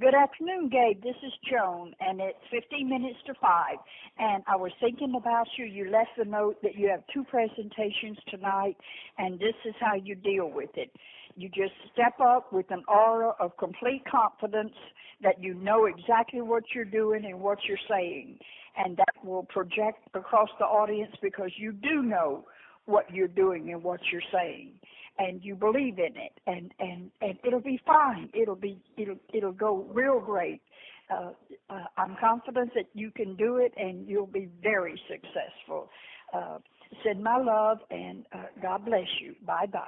Good afternoon, Gabe. This is Joan, and it's 15 minutes to 5. And I was thinking about you. You left the note that you have 2 presentations tonight, and this is how you deal with it. You just step up with an aura of complete confidence that you know exactly what you're doing and what you're saying. And that will project across the audience because you do know what you're doing and what you're saying. And you believe in it, and it'll be fine. It'll go real great. I'm confident that you can do it, and you'll be very successful. Send my love, and God bless you. Bye-bye.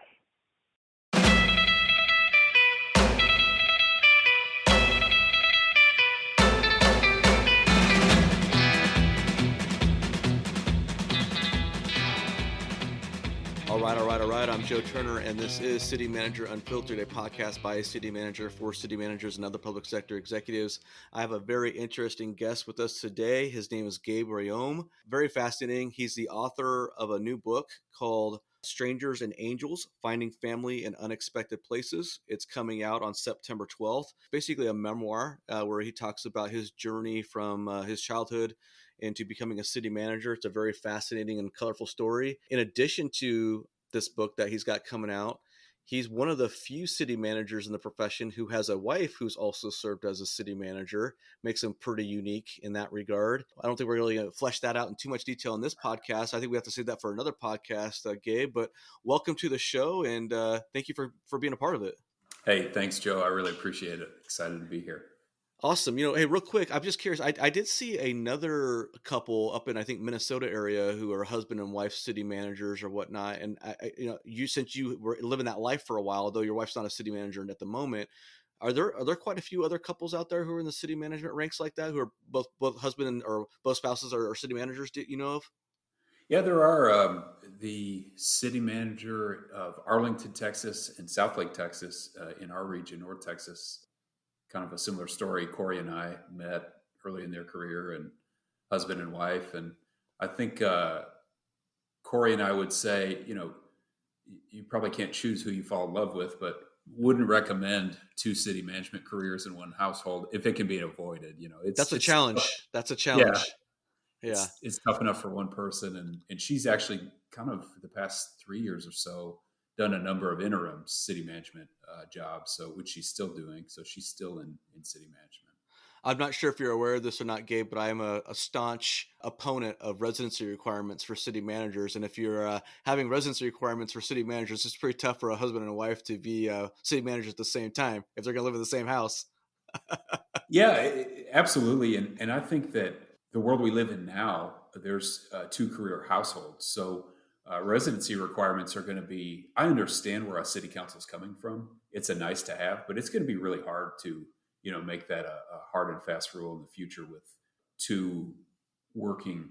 All right. I'm Joe Turner, and this is City Manager Unfiltered, a podcast by a city manager for city managers and other public sector executives. I have a very interesting guest with us today. His name is Gabe Reaume. Very fascinating. He's the author of a new book called Strangers and Angels, Finding Family in Unexpected Places. It's coming out on September 12th. Basically a memoir where he talks about his journey from his childhood into becoming a city manager. It's a very fascinating and colorful story. In addition to this book that he's got coming out, he's one of the few city managers in the profession who has a wife who's also served as a city manager. Makes him pretty unique in that regard. I don't think we're really going to flesh that out in too much detail in this podcast. I think we have to save that for another podcast, Gabe. But welcome to the show, and thank you for being a part of it. Hey, thanks, Joe. I really appreciate it. Excited to be here. Awesome. Hey, real quick, I'm just curious. I did see another couple up in, I think, Minnesota area who are husband and wife city managers or whatnot. And since you were living that life for a while, although your wife's not a city manager at the moment, are there quite a few other couples out there who are in the city management ranks like that, who are both husband or both spouses are city managers? Do you know of? Yeah, there are. The city manager of Arlington, Texas, and Southlake, Texas, in our region, North Texas. Kind of a similar story. Corey and I met early in their career, and husband and wife. And I think Corey and I would say, you probably can't choose who you fall in love with, but wouldn't recommend 2 city management careers in one household if it can be avoided. That's a challenge. That's a challenge. Yeah. It's tough enough for one person. And she's actually kind of the past 3 years or so done a number of interim city management jobs, which she's still doing. So she's still in city management. I'm not sure if you're aware of this or not, Gabe, but I am a staunch opponent of residency requirements for city managers. And if you're having residency requirements for city managers, it's pretty tough for a husband and a wife to be city managers at the same time if they're going to live in the same house. Yeah, absolutely. And I think that the world we live in now, there's 2 career households. So residency requirements are going to be, I understand where a city council is coming from. It's a nice to have, but it's going to be really hard to, make that a hard and fast rule in the future with 2 working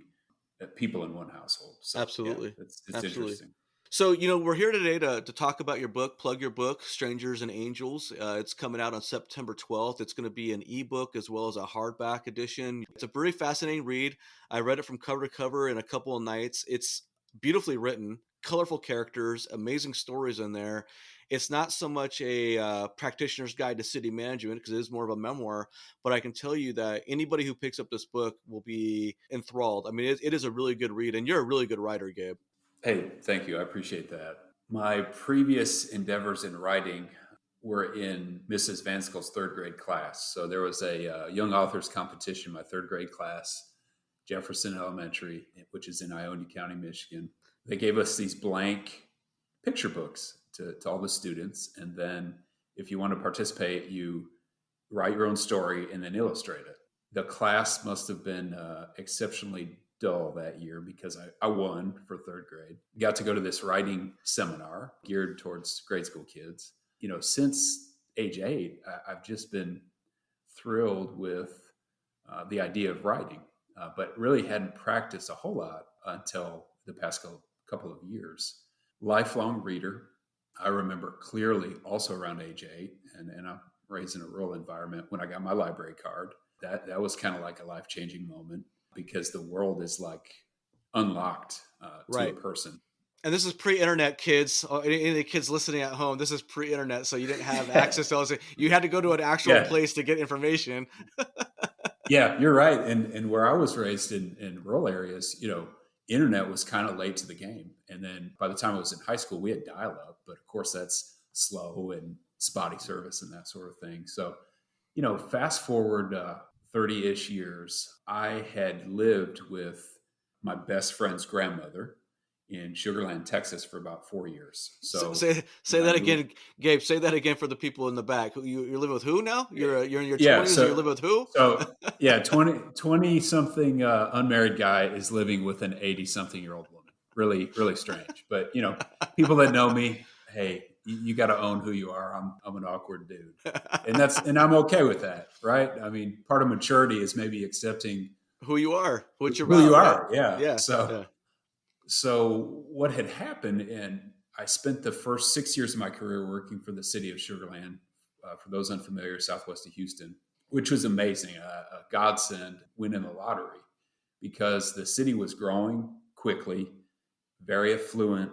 people in one household. So, absolutely. Yeah, it's absolutely. Interesting. So, we're here today to talk about your book, plug your book, Strangers and Angels. It's coming out on September 12th. It's going to be an ebook as well as a hardback edition. It's a very fascinating read. I read it from cover to cover in a couple of nights. It's beautifully written, colorful characters, amazing stories in there. It's not so much a practitioner's guide to city management because it is more of a memoir, but I can tell you that anybody who picks up this book will be enthralled. I mean, it is a really good read, and you're a really good writer, Gabe. Hey, thank you. I appreciate that. My previous endeavors in writing were in Mrs. Vanskell's 3rd grade class. So there was a young authors competition in my 3rd grade class, Jefferson Elementary, which is in Ionia County, Michigan. They gave us these blank picture books to all the students. And then if you want to participate, you write your own story and then illustrate it. The class must have been exceptionally dull that year because I won for 3rd grade. Got to go to this writing seminar geared towards grade school kids. Since age 8, I've just been thrilled with the idea of writing, but really hadn't practiced a whole lot until the past couple of years. Lifelong reader. I remember clearly also around age 8, and I'm raised in a rural environment when I got my library card. That was kind of like a life-changing moment because the world is like unlocked to Right. a person. And this is pre-internet, kids. Any of the kids listening at home, this is pre-internet, so you didn't have access to all this. You had to go to an actual Yeah. place to get information. Yeah, you're right. And where I was raised in rural areas, internet was kind of late to the game. And then by the time I was in high school, we had dial up, but of course that's slow and spotty service and that sort of thing. So, fast forward 30-ish years, I had lived with my best friend's grandmother in Sugar Land, Texas for about 4 years. So Say when I that moved, again, Gabe. Say that again for the people in the back. You're living with who now? You're in your yeah, 20s and you're living with who? yeah, 20 something unmarried guy is living with an 80 something year old woman. Really, really strange. But, people that know me, hey, you got to own who you are. I'm an awkward dude. And I'm okay with that. Right. I mean, part of maturity is maybe accepting Who you are, what you're who you about, right? are. Yeah. Yeah. So what had happened, and I spent the first 6 years of my career working for the city of Sugar Land, for those unfamiliar, southwest of Houston, which was amazing, a godsend, winning the lottery, because the city was growing quickly, very affluent,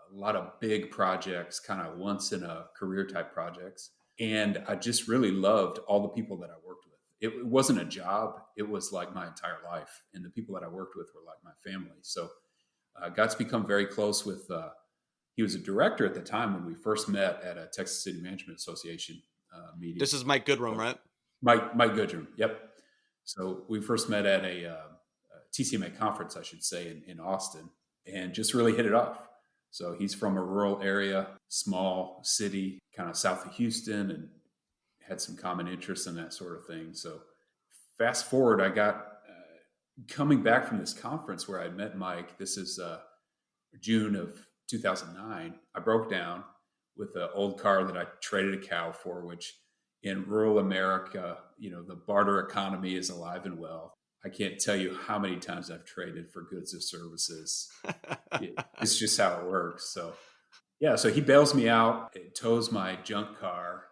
a lot of big projects, kind of once in a career type projects. And I just really loved all the people that I worked with. It wasn't a job, it was like my entire life. And the people that I worked with were like my family. So got to become very close with, he was a director at the time when we first met at a Texas City Management Association meeting. This is Mike Goodrum, right? Mike Goodrum, yep. So we first met at a TCMA conference, I should say, in Austin, and just really hit it off. So he's from a rural area, small city, kind of south of Houston, and had some common interests in that sort of thing. So fast forward, I got coming back from this conference where I met Mike. This is June of 2009. I broke down with an old car that I traded a cow for, which in rural America, the barter economy is alive and well. I can't tell you how many times I've traded for goods or services. It's just how it works. So, yeah, so he bails me out, it tows my junk car,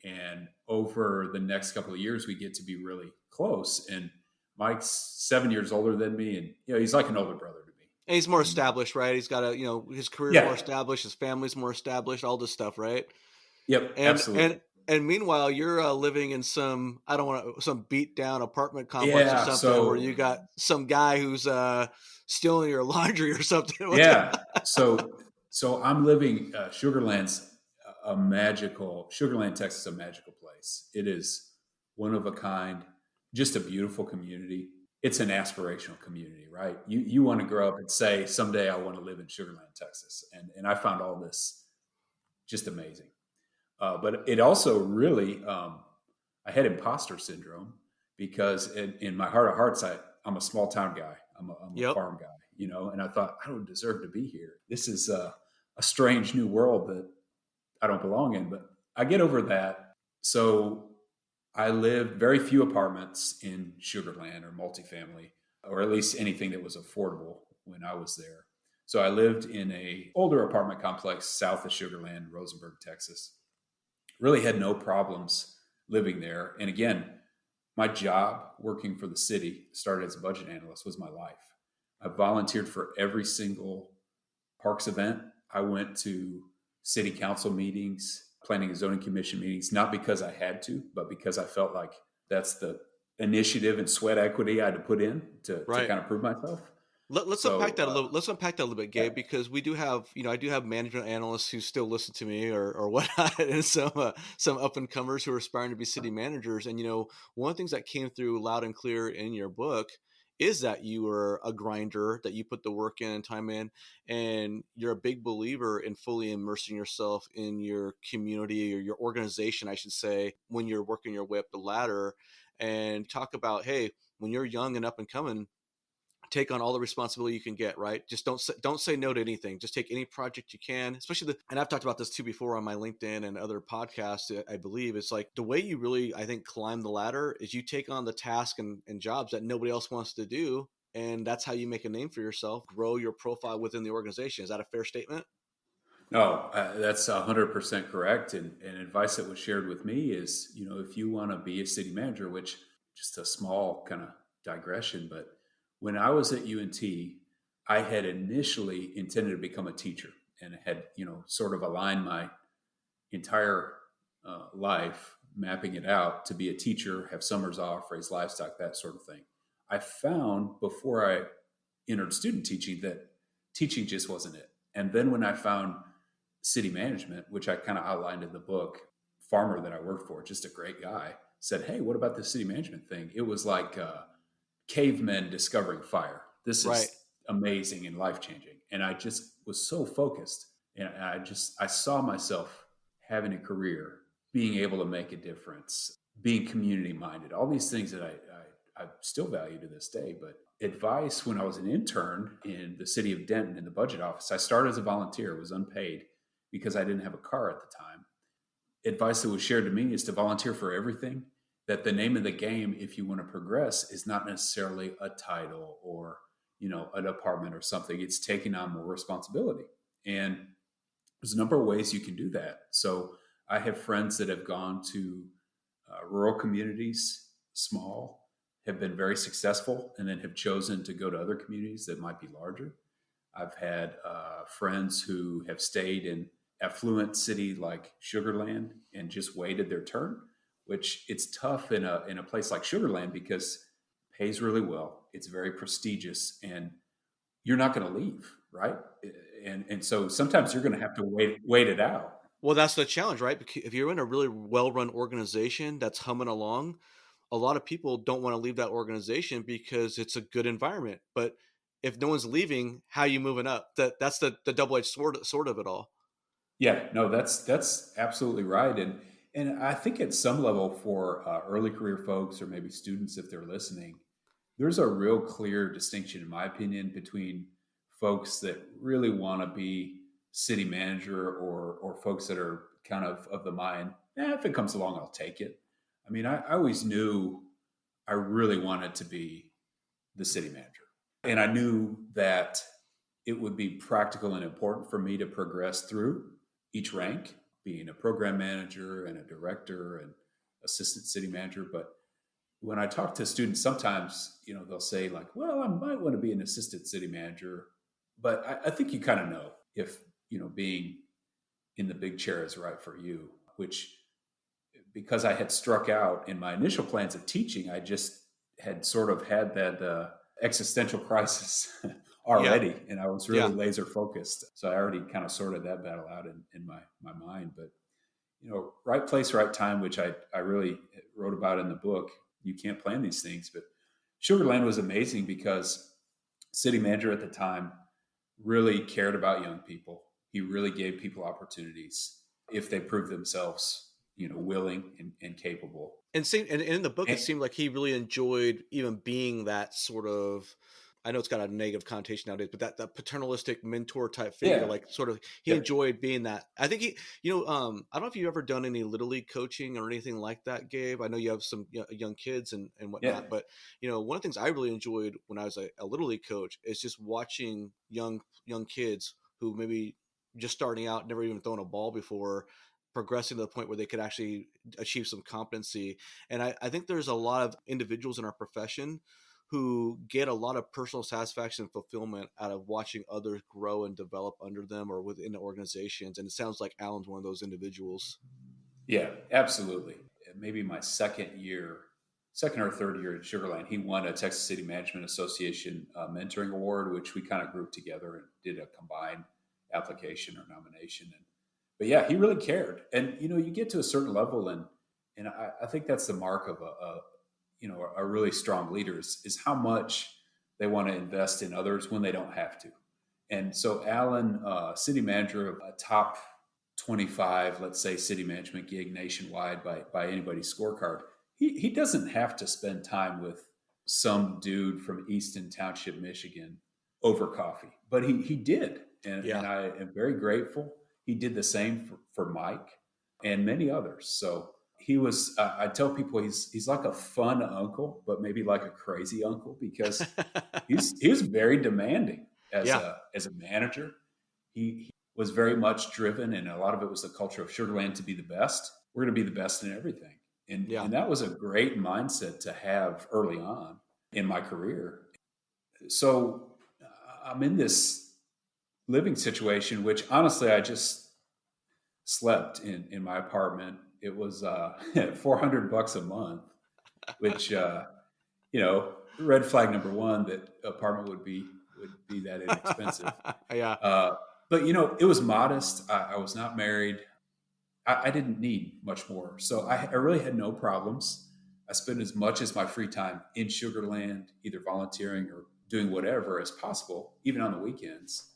and over the next couple of years, we get to be really close. And Mike's 7 years older than me, and he's like an older brother to me. And he's more established, right? He's got his career's more established, his family's more established, all this stuff, right? Yep, absolutely. And meanwhile, you're living in some beat down apartment complex or something where you got some guy who's stealing your laundry or something. Yeah. So I'm living Sugar Land, Texas, a magical place. It is one of a kind, just a beautiful community. It's an aspirational community, right? You want to grow up and say, someday I want to live in Sugar Land, Texas. And I found all this just amazing. But it also really, I had imposter syndrome because in my heart of hearts, I'm a small town guy. I'm a farm guy, and I thought, I don't deserve to be here. This is a strange new world that I don't belong in, but I get over that. So I lived very few apartments in Sugar Land or multifamily, or at least anything that was affordable when I was there. So I lived in a older apartment complex south of Sugar Land, Rosenberg, Texas. Really had no problems living there. And again, my job working for the city, started as a budget analyst, was my life. I volunteered for every single parks event. I went to city council meetings, planning and zoning commission meetings, not because I had to, but because I felt like that's the initiative and sweat equity I had to put in to kind of prove myself. Let's unpack that a little. Let's unpack that a little bit, Gabe, because we do have, I do have management analysts who still listen to me or whatnot, and some up and comers who are aspiring to be city managers. And one of the things that came through loud and clear in your book is that you were a grinder, that you put the work in and time in, and you're a big believer in fully immersing yourself in your community or your organization, I should say, when you're working your way up the ladder. And talk about, hey, when you're young and up and coming, take on all the responsibility you can get, right? Just don't say no to anything. Just take any project you can, especially and I've talked about this too before on my LinkedIn and other podcasts, I believe. It's like the way you really, I think, climb the ladder is you take on the task and jobs that nobody else wants to do. And that's how you make a name for yourself, grow your profile within the organization. Is that a fair statement? No, that's 100% correct. And advice that was shared with me is, if you want to be a city manager, which just a small kind of digression, but when I was at UNT, I had initially intended to become a teacher and had, sort of aligned my entire life, mapping it out to be a teacher, have summers off, raise livestock, that sort of thing. I found before I entered student teaching that teaching just wasn't it. And then when I found city management, which I kind of outlined in the book, farmer that I worked for, just a great guy, said, "Hey, what about this city management thing?" It was like cavemen discovering fire. This Right. is amazing and life changing. And I just was so focused, and I saw myself having a career, being able to make a difference, being community minded, all these things that I still value to this day. But advice when I was an intern in the city of Denton in the budget office, I started as a volunteer, was unpaid because I didn't have a car at the time. Advice that was shared to me is to volunteer for everything, that the name of the game, if you want to progress, is not necessarily a title or, a department or something. It's taking on more responsibility. And there's a number of ways you can do that. So I have friends that have gone to rural communities, small, have been very successful, and then have chosen to go to other communities that might be larger. I've had friends who have stayed in affluent city like Sugar Land and just waited their turn, which it's tough in a place like Sugar Land because it pays really well. It's very prestigious, and you're not going to leave, right? And so sometimes you're going to have to wait it out. Well, that's the challenge, right? Because if you're in a really well-run organization that's humming along, a lot of people don't want to leave that organization because it's a good environment. But if no one's leaving, how are you moving up? That's the double-edged sword of it all. Yeah, no, that's absolutely right. And I think at some level for early career folks or maybe students, if they're listening, there's a real clear distinction, in my opinion, between folks that really want to be city manager or folks that are kind of the mind, if it comes along, I'll take it. I mean, I always knew I really wanted to be the city manager. And I knew that it would be practical and important for me to progress through each rank, being a program manager and a director and assistant city manager. But when I talk to students, sometimes, they'll say like, well, I might want to be an assistant city manager, but I think you kind of know if, being in the big chair is right for you, which because I had struck out in my initial plans of teaching, I just had sort of had that existential crisis Yeah. already, and I was really Yeah. laser focused. So I already kind of sorted that battle out in my mind. But right place, right time, which I really wrote about in the book. You can't plan these things, but Sugar Land was amazing because city manager at the time really cared about young people. He really gave people opportunities if they proved themselves, willing and capable. And in the book, it And, seemed like he really enjoyed even being that sort of. I know it's got a negative connotation nowadays, but that paternalistic mentor type figure, yeah, like sort of, he yeah, enjoyed being that. I think I don't know if you've ever done any little league coaching or anything like that, Gabe. I know you have some young kids and yeah, whatnot, but one of the things I really enjoyed when I was a little league coach is just watching young kids who maybe just starting out, never even thrown a ball before, progressing to the point where they could actually achieve some competency. And I think there's a lot of individuals in our profession who get a lot of personal satisfaction and fulfillment out of watching others grow and develop under them or within the organizations. And it sounds like Alan's one of those individuals. yeah, absolutely. Maybe my second or third year at Sugar Land, he won a Texas City Management Association mentoring award, which we kind of grouped together and did a combined application or nomination. But yeah, he really cared. And you get to a certain level, and I think that's the mark of a really strong leader is how much they want to invest in others when they don't have to. And so Alan, city manager of a top 25, let's say, city management gig nationwide by anybody's scorecard, he doesn't have to spend time with some dude from Easton Township, Michigan over coffee, but he did. And I am very grateful. He did the same for Mike and many others. So he was, I tell people he's like a fun uncle, but maybe like a crazy uncle because he was very demanding as Yeah. a manager. He was very much driven, and a lot of it was the culture of Sugar Land to be the best. We're going to be the best in everything. And that was a great mindset to have early on in my career. So I'm in this living situation, which honestly, I just slept in my apartment. It was $400 a month, which, red flag number one, that apartment would be that inexpensive. Yeah. Uh, but it was modest. I was not married. I didn't need much more. So I really had no problems. I spent as much as my free time in Sugarland, either volunteering or doing whatever as possible, even on the weekends.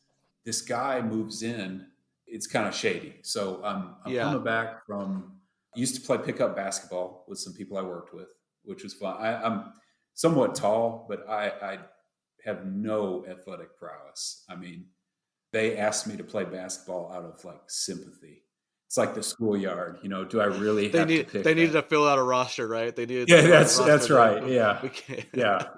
This guy moves in. It's kind of shady. So I'm Yeah. coming back from, used to play pickup basketball with some people I worked with, which was fun. I'm somewhat tall, but I have no athletic prowess. I mean, they asked me to play basketball out of like sympathy. It's like the schoolyard, do I really have to pick They needed that? to fill out a roster, right? They needed to Yeah, fill out a roster. that's right. Yeah. We can't. Yeah.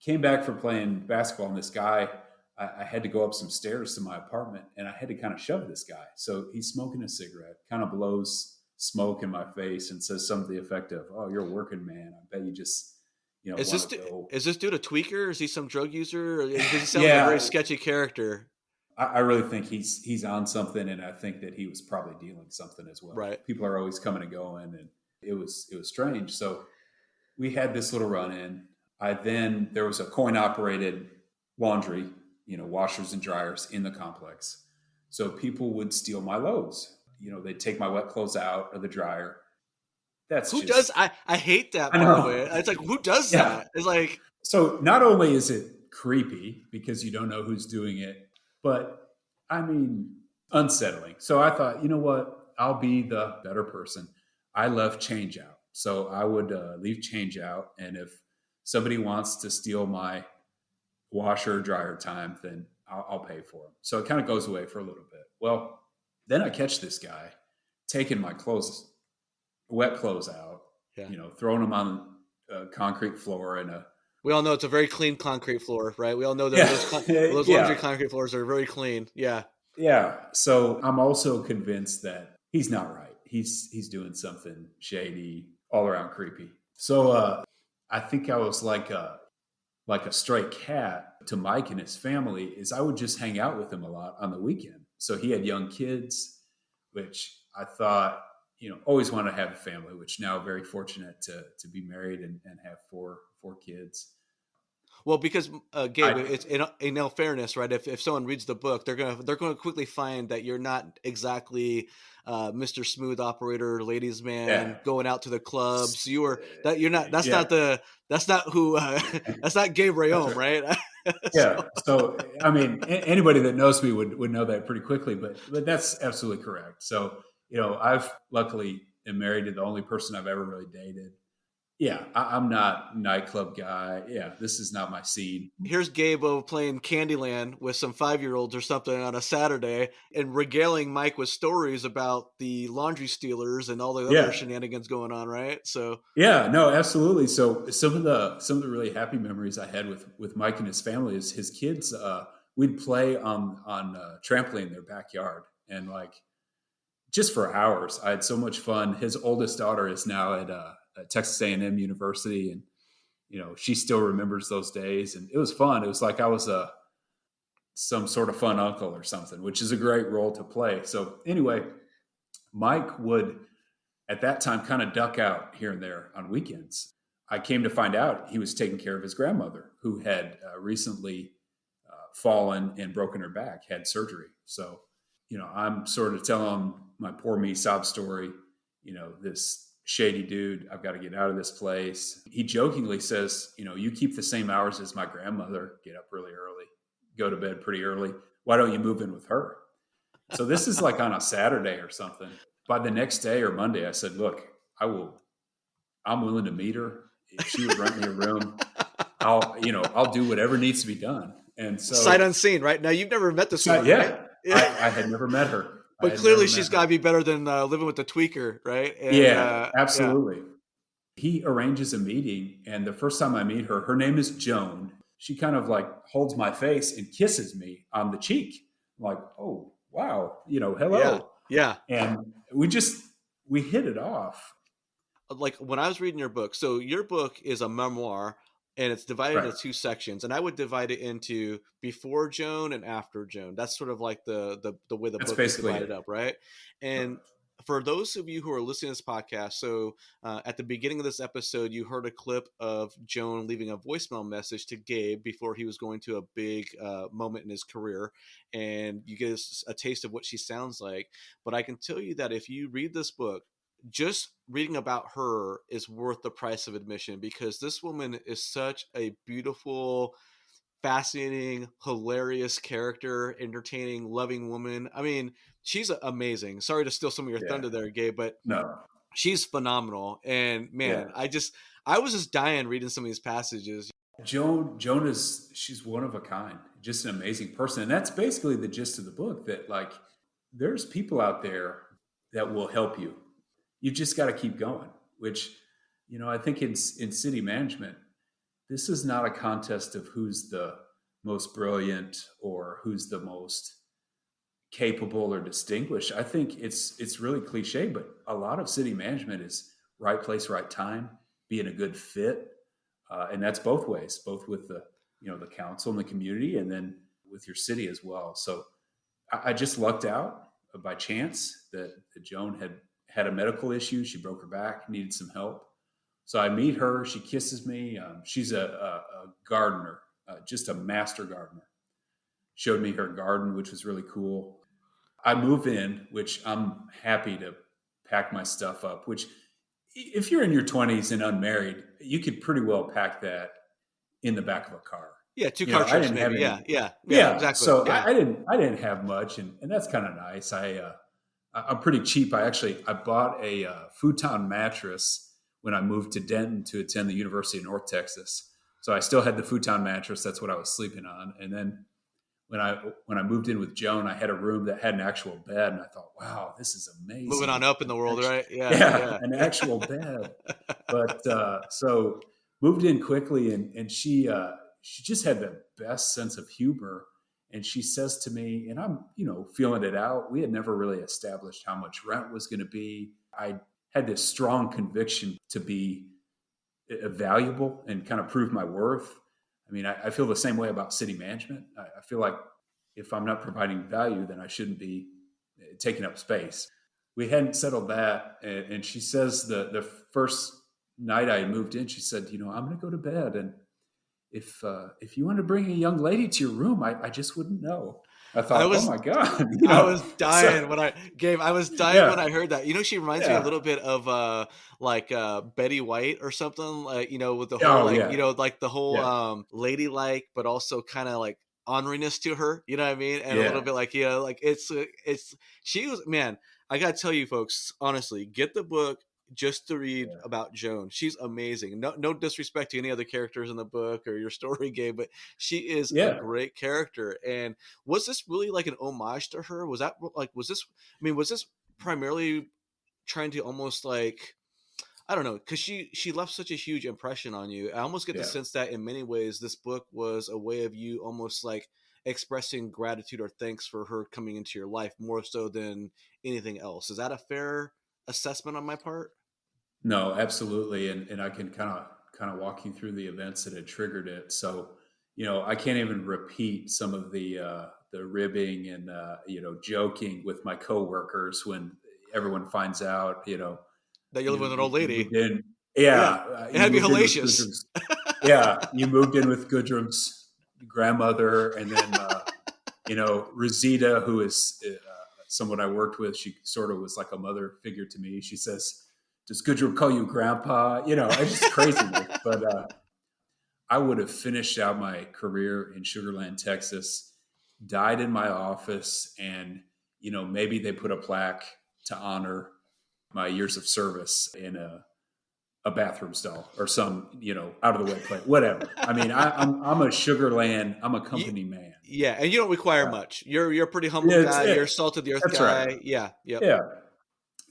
Came back from playing basketball, and this guy, I had to go up some stairs to my apartment, and I had to kind of shove this guy. So he's smoking a cigarette, kind of blows smoke in my face and says something to the effect of, "Oh, you're a working man. I bet you just, Is want to go." this dude a tweaker? Is he some drug user? Or does he sound like a very sketchy character? I really think he's on something, and I think that he was probably dealing something as well. Right. People are always coming and going, and it was strange. So we had this little run in. There was a coin operated laundry, washers and dryers in the complex. So people would steal my loads. They'd take my wet clothes out of the dryer. I hate that part of it. It's like, who does that? It's like, so not only is it creepy because you don't know who's doing it, but I mean, unsettling. So I thought, you know what? I'll be the better person. I left change out. So I would leave change out. And if somebody wants to steal my washer dryer time, then I'll pay for them. So it kind of goes away for a little bit. Well, then I catch this guy taking my clothes, wet clothes out, throwing them on a concrete floor and we all know it's a very clean concrete floor, right? We all know that those laundry concrete floors are very clean. Yeah. Yeah. So I'm also convinced that he's not right. He's doing something shady, all around creepy. So I think I was like a stray cat to Mike and his family. Is I would just hang out with him a lot on the weekend. So he had young kids, which I thought, always want to have a family, which now very fortunate to be married and have four kids. Well, because Gabe, it's in all fairness, right? If someone reads the book, they're gonna quickly find that you're not exactly Mr. Smooth Operator, ladies man, going out to the clubs. That's not who that's not Gabe Reaume, right? Yeah. So I mean, anybody that knows me would know that pretty quickly, but that's absolutely correct. So I've luckily am married to the only person I've ever really dated. Yeah, I'm not a nightclub guy. Yeah, this is not my scene. Here's Gabe playing Candyland with some 5-year-olds or something on a Saturday and regaling Mike with stories about the laundry stealers and all the other shenanigans going on, right? So yeah, no, absolutely. So some of the really happy memories I had with Mike and his family is his kids. We'd play on trampoline in their backyard, and like just for hours. I had so much fun. His oldest daughter is now at Texas A&M University, and she still remembers those days, and it was fun. It was like I was some sort of fun uncle or something, which is a great role to play. So anyway, Mike would at that time kind of duck out here and there on weekends. I came to find out he was taking care of his grandmother, who had recently fallen and broken her back, had surgery. So I'm sort of telling my poor me sob story. This shady dude, I've got to get out of this place. He jokingly says, you keep the same hours as my grandmother, get up really early, go to bed pretty early. Why don't you move in with her? So this is like on a Saturday or something. By the next day or Monday, I said, look, I'm willing to meet her. If she would rent me a room, I'll do whatever needs to be done. And so sight unseen, right? Now you've never met this woman. Yeah. Right? I had never met her. But clearly she's got to be better than living with the tweaker, right? And, absolutely. Yeah. He arranges a meeting, and the first time I meet her, her name is Joan. She kind of like holds my face and kisses me on the cheek. I'm like, oh, wow, hello. Yeah. And we hit it off. Like when I was reading your book, so your book is a memoir, and it's divided Right. into two sections. And I would divide it into before Joan and after Joan. That's sort of like the way the That's book is basically divided it. up, right? And for those of you who are listening to this podcast, so at the beginning of this episode, you heard a clip of Joan leaving a voicemail message to Gabe before he was going to a big moment in his career, and you get a taste of what she sounds like. But I can tell you that if you read this book, just reading about her is worth the price of admission, because this woman is such a beautiful, fascinating, hilarious character, entertaining, loving woman. I mean, she's amazing. Sorry to steal some of your Yeah. thunder there, Gabe, but No. she's phenomenal. And man, Yeah. I was just dying reading some of these passages. Joan she's one of a kind, just an amazing person. And that's basically the gist of the book, that like there's people out there that will help you. You just got to keep going, which, I think in city management, this is not a contest of who's the most brilliant or who's the most capable or distinguished. I think it's really cliche, but a lot of city management is right place, right time, being a good fit, and that's both ways, both with the council and the community, and then with your city as well. So I just lucked out by chance that Joan had a medical issue. She broke her back, needed some help. So I meet her. She kisses me. She's a gardener, just a master gardener. Showed me her garden, which was really cool. I move in, which I'm happy to pack my stuff up, which if you're in your 20s and unmarried, you could pretty well pack that in the back of a car. Yeah, two-car I trips didn't have maybe. any. Yeah, exactly. So Yeah. I didn't have much, and that's kind of nice. I'm pretty cheap. I bought a futon mattress when I moved to Denton to attend the University of North Texas. So I still had the futon mattress. That's what I was sleeping on. And then when I moved in with Joan, I had a room that had an actual bed, and I thought, wow, this is amazing. Moving on up in the world, right? Yeah, an actual bed. But so moved in quickly, and she just had the best sense of humor. And she says to me, and I'm feeling it out. We had never really established how much rent was going to be. I had this strong conviction to be valuable and kind of prove my worth. I mean, I feel the same way about city management. I feel like if I'm not providing value, then I shouldn't be taking up space. We hadn't settled that. And she says the first night I moved in, she said, I'm going to go to bed. And if you want to bring a young lady to your room, I just wouldn't know. I thought, oh my God. I was dying when I heard that. She reminds me a little bit of Betty White or something, like, with the whole like the whole ladylike, but also kind of like honoriness to her, you know what I mean? And a little bit like, like it's she was, man, I gotta tell you folks, honestly, get the book just to read about Joan. She's amazing. No disrespect to any other characters in the book or your story, Gabe, but she is a great character. And was this really like an homage to her? Was this primarily trying to almost like, I don't know, because she left such a huge impression on you. I almost get the sense that in many ways this book was a way of you almost like expressing gratitude or thanks for her coming into your life more so than anything else. Is that a fair assessment on my part? No, absolutely. And I can kind of walk you through the events that had triggered it. So, I can't even repeat some of the ribbing and, joking with my coworkers when everyone finds out, that you live with an old lady. It had to be hellacious. You moved in with Gudrun's grandmother, and then, Rosita, who is someone I worked with, she sort of was like a mother figure to me. She says, does Gudrun call you grandpa? It's just crazy. But I would have finished out my career in Sugar Land, Texas, died in my office, and, maybe they put a plaque to honor my years of service in a bathroom stall or some, out of the way place, whatever. I mean, I'm a Sugar Land, I'm a company man. Yeah. And you don't require much. You're a pretty humble guy. You're a salt of the earth guy. Right. Yeah. Yep. Yeah.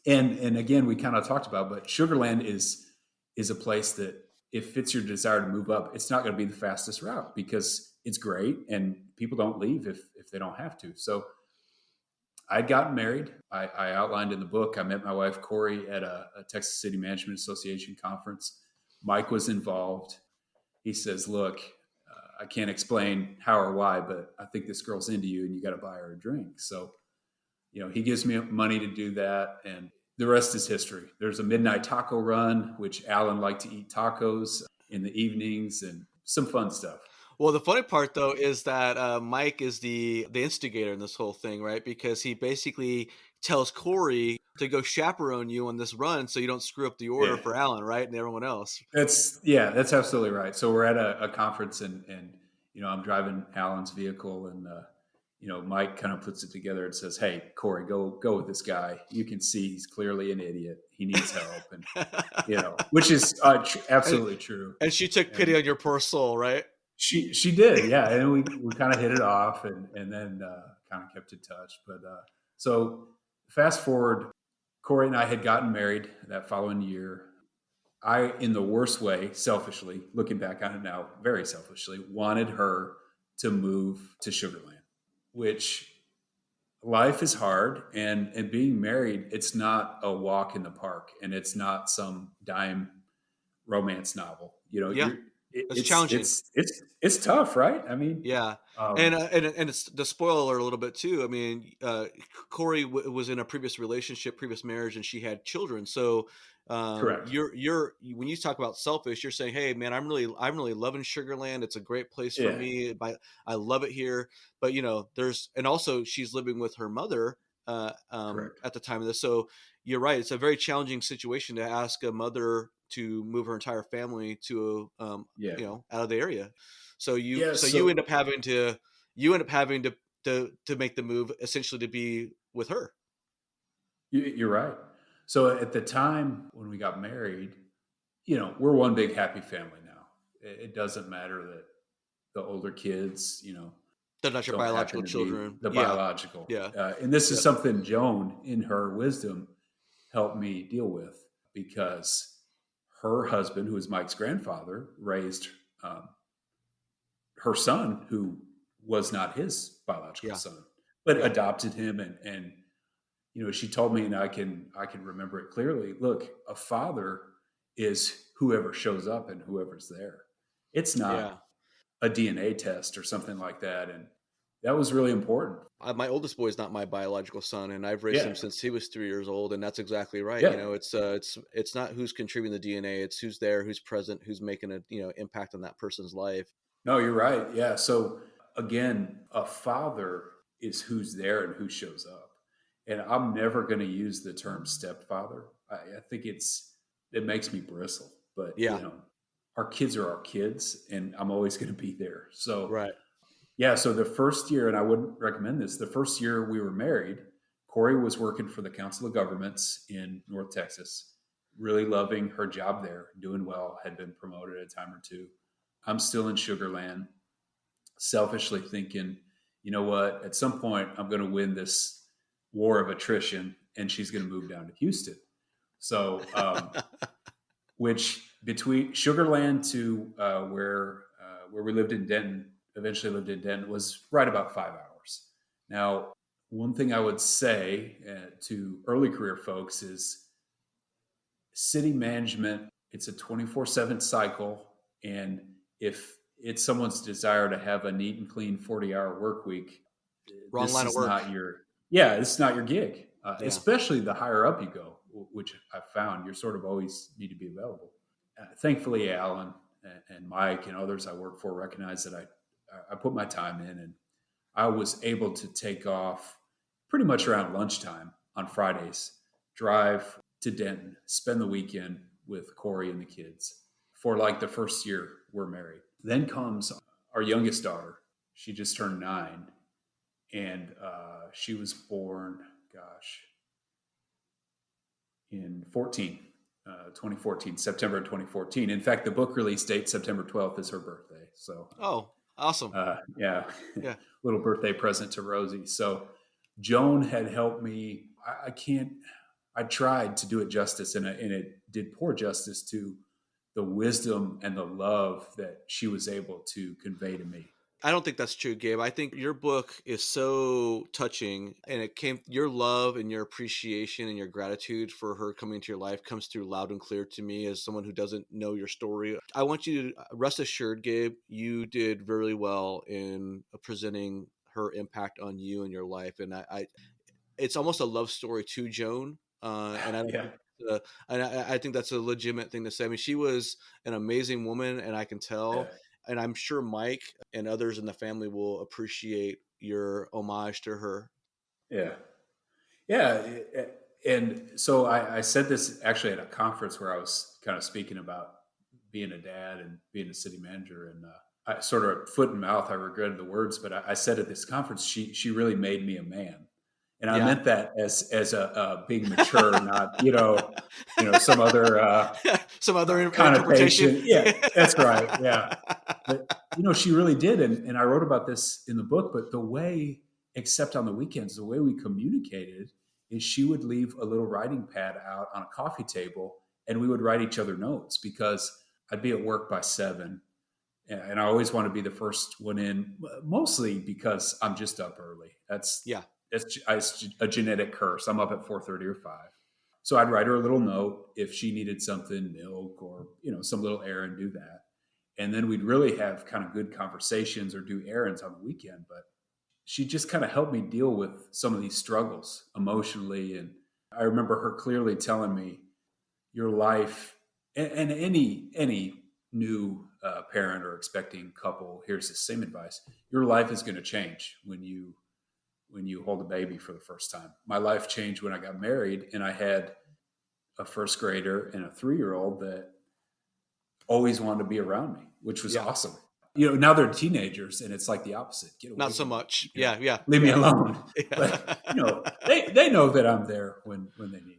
And again, we kind of talked about, but Sugar Land is a place that if it's your desire to move up, it's not going to be the fastest route because it's great and people don't leave if they don't have to. So I'd gotten married. I outlined in the book, I met my wife, Corey, at a Texas City Management Association conference. Mike was involved. he says, look, I can't explain how or why, but I think this girl's into you and you got to buy her a drink. So, he gives me money to do that. And the rest is history. There's a midnight taco run, which Alan liked to eat tacos in the evenings and some fun stuff. Well, the funny part though is that Mike is the instigator in this whole thing, right? Because he basically tells Corey to go chaperone you on this run so you don't screw up the order Yeah. for Alan, right, and everyone else. That's absolutely right. So we're at a conference and I'm driving Alan's vehicle and Mike kind of puts it together and says, "Hey, Corey, go with this guy. You can see he's clearly an idiot. He needs help." And which is absolutely true. And she took pity on your poor soul, right? She did, yeah. And we kind of hit it off and then kind of kept in touch. But so fast forward, Corey and I had gotten married that following year. I, in the worst way, selfishly, looking back on it now, very selfishly, wanted her to move to Sugar Land, which life is hard. And being married, it's not a walk in the park and it's not some dime romance novel. Yeah. It's challenging. It's tough, right? I mean, yeah, and it's the spoiler a little bit too. I mean, Corey was in a previous relationship, previous marriage, and she had children. So, correct. You're when you talk about selfish, you're saying, "Hey, man, I'm really loving Sugarland. It's a great place for me. I love it here." But there's and also she's living with her mother at the time of this. So you're right. It's a very challenging situation to ask a mother to move her entire family to out of the area. So you end up having to make the move essentially to be with her. You're right. So at the time when we got married, we're one big happy family now. It doesn't matter that the older kids, they're not your biological children. The biological. Yeah. And this is something Joan, in her wisdom, helped me deal with because her husband, who was Mike's grandfather, raised her son, who was not his biological son, but adopted him. And she told me, and I can remember it clearly. Look, a father is whoever shows up and whoever's there. It's not a DNA test or something like that. And that was really important. My oldest boy is not my biological son, and I've raised him since he was 3 years old. And that's exactly right. Yeah. It's not who's contributing the DNA; it's who's there, who's present, who's making a impact on that person's life. No, you're right. Yeah. So again, a father is who's there and who shows up. And I'm never going to use the term stepfather. I think it makes me bristle. But our kids are our kids, and I'm always going to be there. So right. Yeah, so the first year, and I wouldn't recommend this, the first year we were married, Corey was working for the Council of Governments in North Texas, really loving her job there, doing well, had been promoted a time or two. I'm still in Sugar Land, selfishly thinking, you know what, at some point I'm going to win this war of attrition and she's going to move down to Houston. So, which between Sugar Land to where we lived in Denton, eventually lived in Denton, was right about 5 hours. Now, one thing I would say to early career folks is city management, it's a 24/7 cycle. And if it's someone's desire to have a neat and clean 40-hour work week, wrong line of work. It's not your gig, especially the higher up you go, which I've found you're sort of always need to be available. Thankfully, Alan and Mike and others I work for recognize that I put my time in, and I was able to take off pretty much around lunchtime on Fridays, drive to Denton, spend the weekend with Corey and the kids for like the first year we're married. Then comes our youngest daughter. She just turned 9, and she was born, in 2014, September 2014. In fact, the book release date, September 12th, is her birthday. So, awesome. Little birthday present to Rosie. So Joan had helped me. I tried to do it justice, and it did poor justice to the wisdom and the love that she was able to convey to me. I don't think that's true, Gabe. I think your book is so touching, and your love and your appreciation and your gratitude for her coming into your life comes through loud and clear to me as someone who doesn't know your story. I want you to rest assured, Gabe, you did very well in presenting her impact on you and your life. And it's almost a love story to Joan. And I don't Yeah. think I think that's a legitimate thing to say. I mean, she was an amazing woman, and I can Yeah. tell. And I'm sure Mike and others in the family will appreciate your homage to her. Yeah. Yeah. And so I said this actually at a conference where I was kind of speaking about being a dad and being a city manager. And I sort of foot and mouth, I regretted the words, but I said at this conference, she really made me a man. And I Yeah. meant that as a being mature, not, some other Some other interpretation. connotation. Yeah, that's right. Yeah. But, she really did. And I wrote about this in the book, but the way, except on the weekends, the way we communicated is she would leave a little writing pad out on a coffee table and we would write each other notes because I'd be at work by 7 and I always want to be the first one in, mostly because I'm just up early. Yeah. It's a genetic curse. I'm up at 4:30 or 5. So I'd write her a little note if she needed something, milk or, some little errand, do that. And then we'd really have kind of good conversations or do errands on the weekend. But she just kind of helped me deal with some of these struggles emotionally. And I remember her clearly telling me, your life, and any new parent or expecting couple here's the same advice: your life is going to change when you hold a baby for the first time. My life changed when I got married, and I had a first grader and a 3-year-old that always wanted to be around me, which was awesome. Now they're teenagers, and it's like the opposite. Get away Not so from me. much. Yeah. Leave me alone. Yeah. But they know that I'm there when they need me.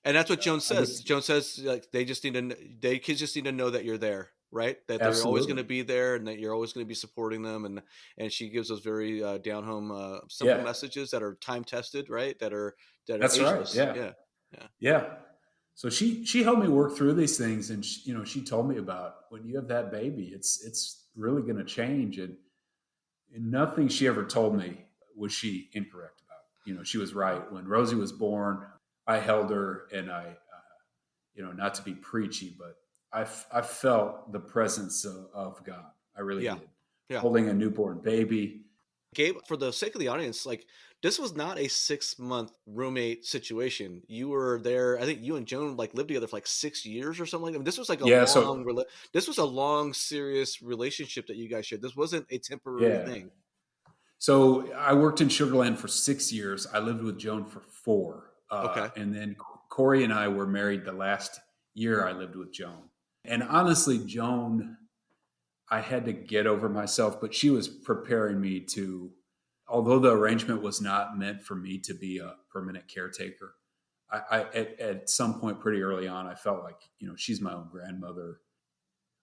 And that's what Joan says. Joan says, like, kids just need to know that you're there, right? That they're always going to be there, and that you're always going to be supporting them. And she gives us very down home, simple messages that are time tested, right? That are That's ageless. Right. Yeah. So she helped me work through these things, and she told me about when you have that baby, it's really going to change, and nothing she ever told me was she incorrect about. She was right. When Rosie was born, I held her, and I, not to be preachy, but I felt the presence of God. I really did. Yeah. Holding a newborn baby. Gabe, for the sake of the audience, like, this was not a 6-month roommate situation. You were there. I think you and Joan lived together for 6 years or something like that. I mean, this was this was a long, serious relationship that you guys shared. This wasn't a temporary thing. So I worked in Sugar Land for 6 years. I lived with Joan for 4. Okay. And then Corey and I were married the last year I lived with Joan. And honestly, Joan, I had to get over myself, but she was preparing me to, although the arrangement was not meant for me to be a permanent caretaker, I at some point pretty early on, I felt like, she's my own grandmother.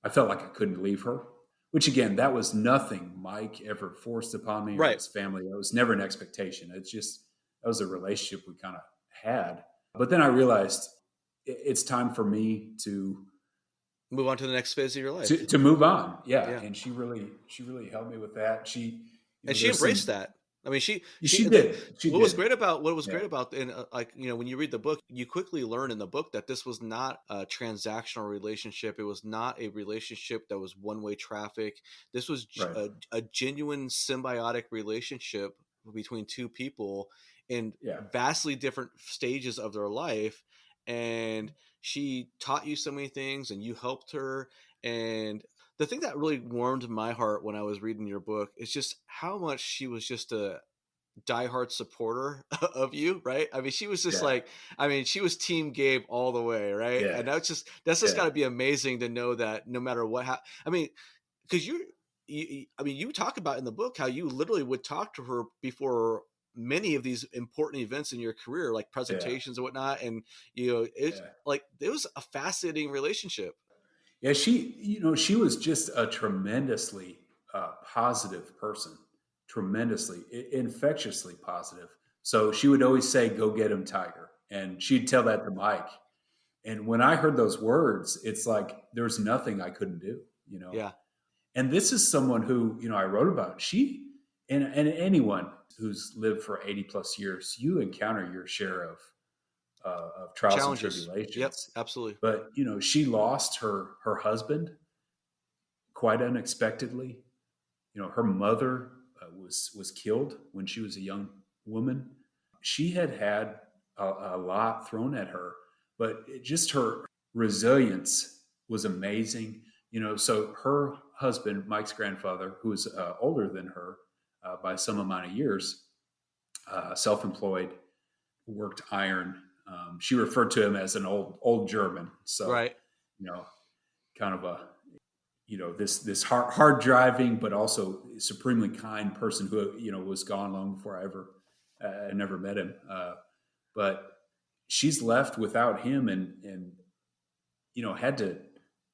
I felt like I couldn't leave her, which again, that was nothing Mike ever forced upon me or his family. It was never an expectation. It's just, that was a relationship we kind of had. But then I realized it's time for me to move on to the next phase of your life. To move on. Yeah. And she really helped me with that. She embraced that. I mean, she did. What was great about and when you read the book, you quickly learn in the book that this was not a transactional relationship. It was not a relationship that was one-way traffic. This was a genuine symbiotic relationship between two people in vastly different stages of their life. And she taught you so many things, and you helped her. And the thing that really warmed my heart when I was reading your book is just how much she was just a diehard supporter of you, right? I mean, she was just she was Team Gabe all the way, right? Yeah. And that's just got to be amazing to know that no matter what, because you talk about in the book how you literally would talk to her before many of these important events in your career, like presentations and whatnot. And, it was a fascinating relationship. Yeah. She was just a tremendously positive person, tremendously, infectiously positive. So she would always say, "Go get him, Tiger." And she'd tell that to Mike. And when I heard those words, it's like, there's nothing I couldn't do, Yeah. And this is someone who, I wrote about. And anyone who's lived for 80 plus years, you encounter your share of trials and Challenges. Yep, tribulations. absolutely. But, she lost her husband quite unexpectedly. Her mother was killed when she was a young woman. She had a lot thrown at her, but just her resilience was amazing. So her husband, Mike's grandfather, who was older than her by some amount of years, self-employed, worked iron. She referred to him as an old German. So, Right. you know, kind of a this hard driving but also supremely kind person who was gone long before I never met him. But she's left without him, and had to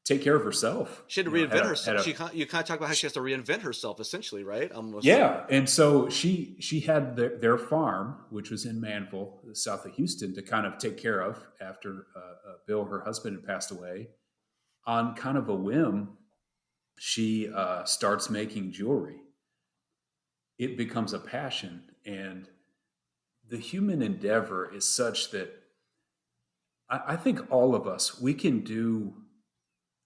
take care of herself. She had to Had reinvent a herself. had a You kind of talk about how she has to reinvent herself, essentially, right? Almost. Yeah, and so she had their farm, which was in Manville, south of Houston, to kind of take care of after Bill, her husband, had passed away. On kind of a whim, she starts making jewelry. It becomes a passion, and the human endeavor is such that I think all of us, we can do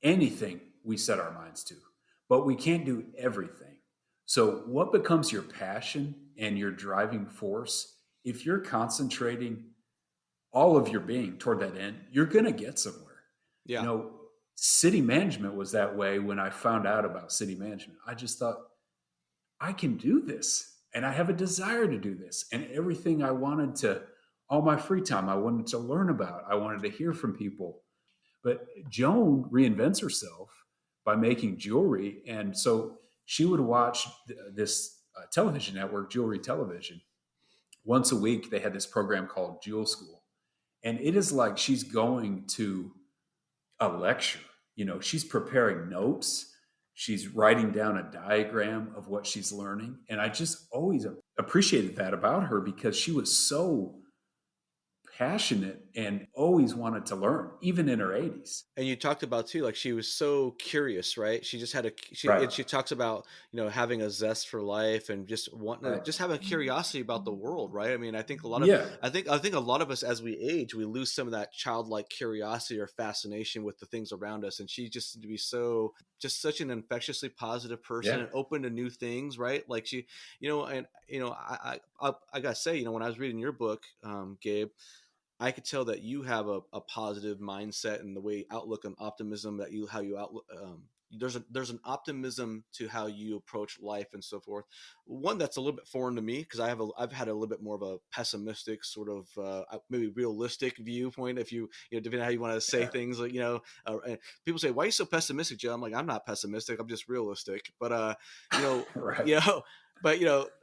anything we set our minds to, but we can't do everything. So, what becomes your passion and your driving force? If you're concentrating all of your being toward that end, you're going to get somewhere. You Yeah. know, city management was that way when I found out about city management. I just thought, I can do this. And I have a desire to do this. And everything I wanted to, all my free time, I wanted to learn about, I wanted to hear from people. But Joan reinvents herself by making jewelry. And so she would watch this television network, Jewelry Television. Once a week, they had this program called Jewel School. And it is like she's going to a lecture. She's preparing notes. She's writing down a diagram of what she's learning. And I just always appreciated that about her because she was so passionate and always wanted to learn, even in her 80s. And you talked about too, like she was so curious, right? She just had Right. she talks about, having a zest for life and just wanting to Right. just having a curiosity about the world, right? I mean, I think Yeah. I think a lot of us as we age, we lose some of that childlike curiosity or fascination with the things around us. And she just seemed to be just such an infectiously positive person Yeah. and open to new things, right? Like she, and I gotta say, when I was reading your book, Gabe, I could tell that you have a positive mindset and the way outlook and optimism that how you outlook. There's an optimism to how you approach life and so forth. One that's a little bit foreign to me because I've had a little bit more of a pessimistic sort of maybe realistic viewpoint. If depending on how you want to say Yeah. things, like people say, "Why are you so pessimistic, Joe?" I'm like, "I'm not pessimistic. I'm just realistic." But you know, Right. you know, but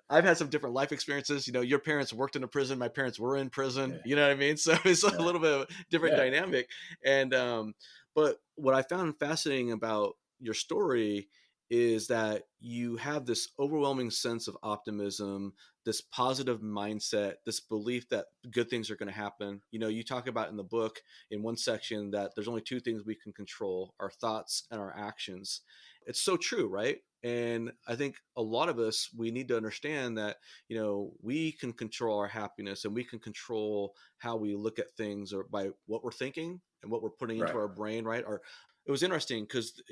I've had some different life experiences. Your parents worked in a prison. My parents were in prison. Yeah. You know what I mean? So it's a Yeah. little bit of a different Yeah. dynamic. And but what I found fascinating about your story is that you have this overwhelming sense of optimism, this positive mindset, this belief that good things are going to happen. You talk about in the book in one section that there's only two things we can control: our thoughts and our actions. It's so true, right? And I think a lot of us, we need to understand that, we can control our happiness and we can control how we look at things or by what we're thinking and what we're putting into Right. our brain, right? Or it was interesting because,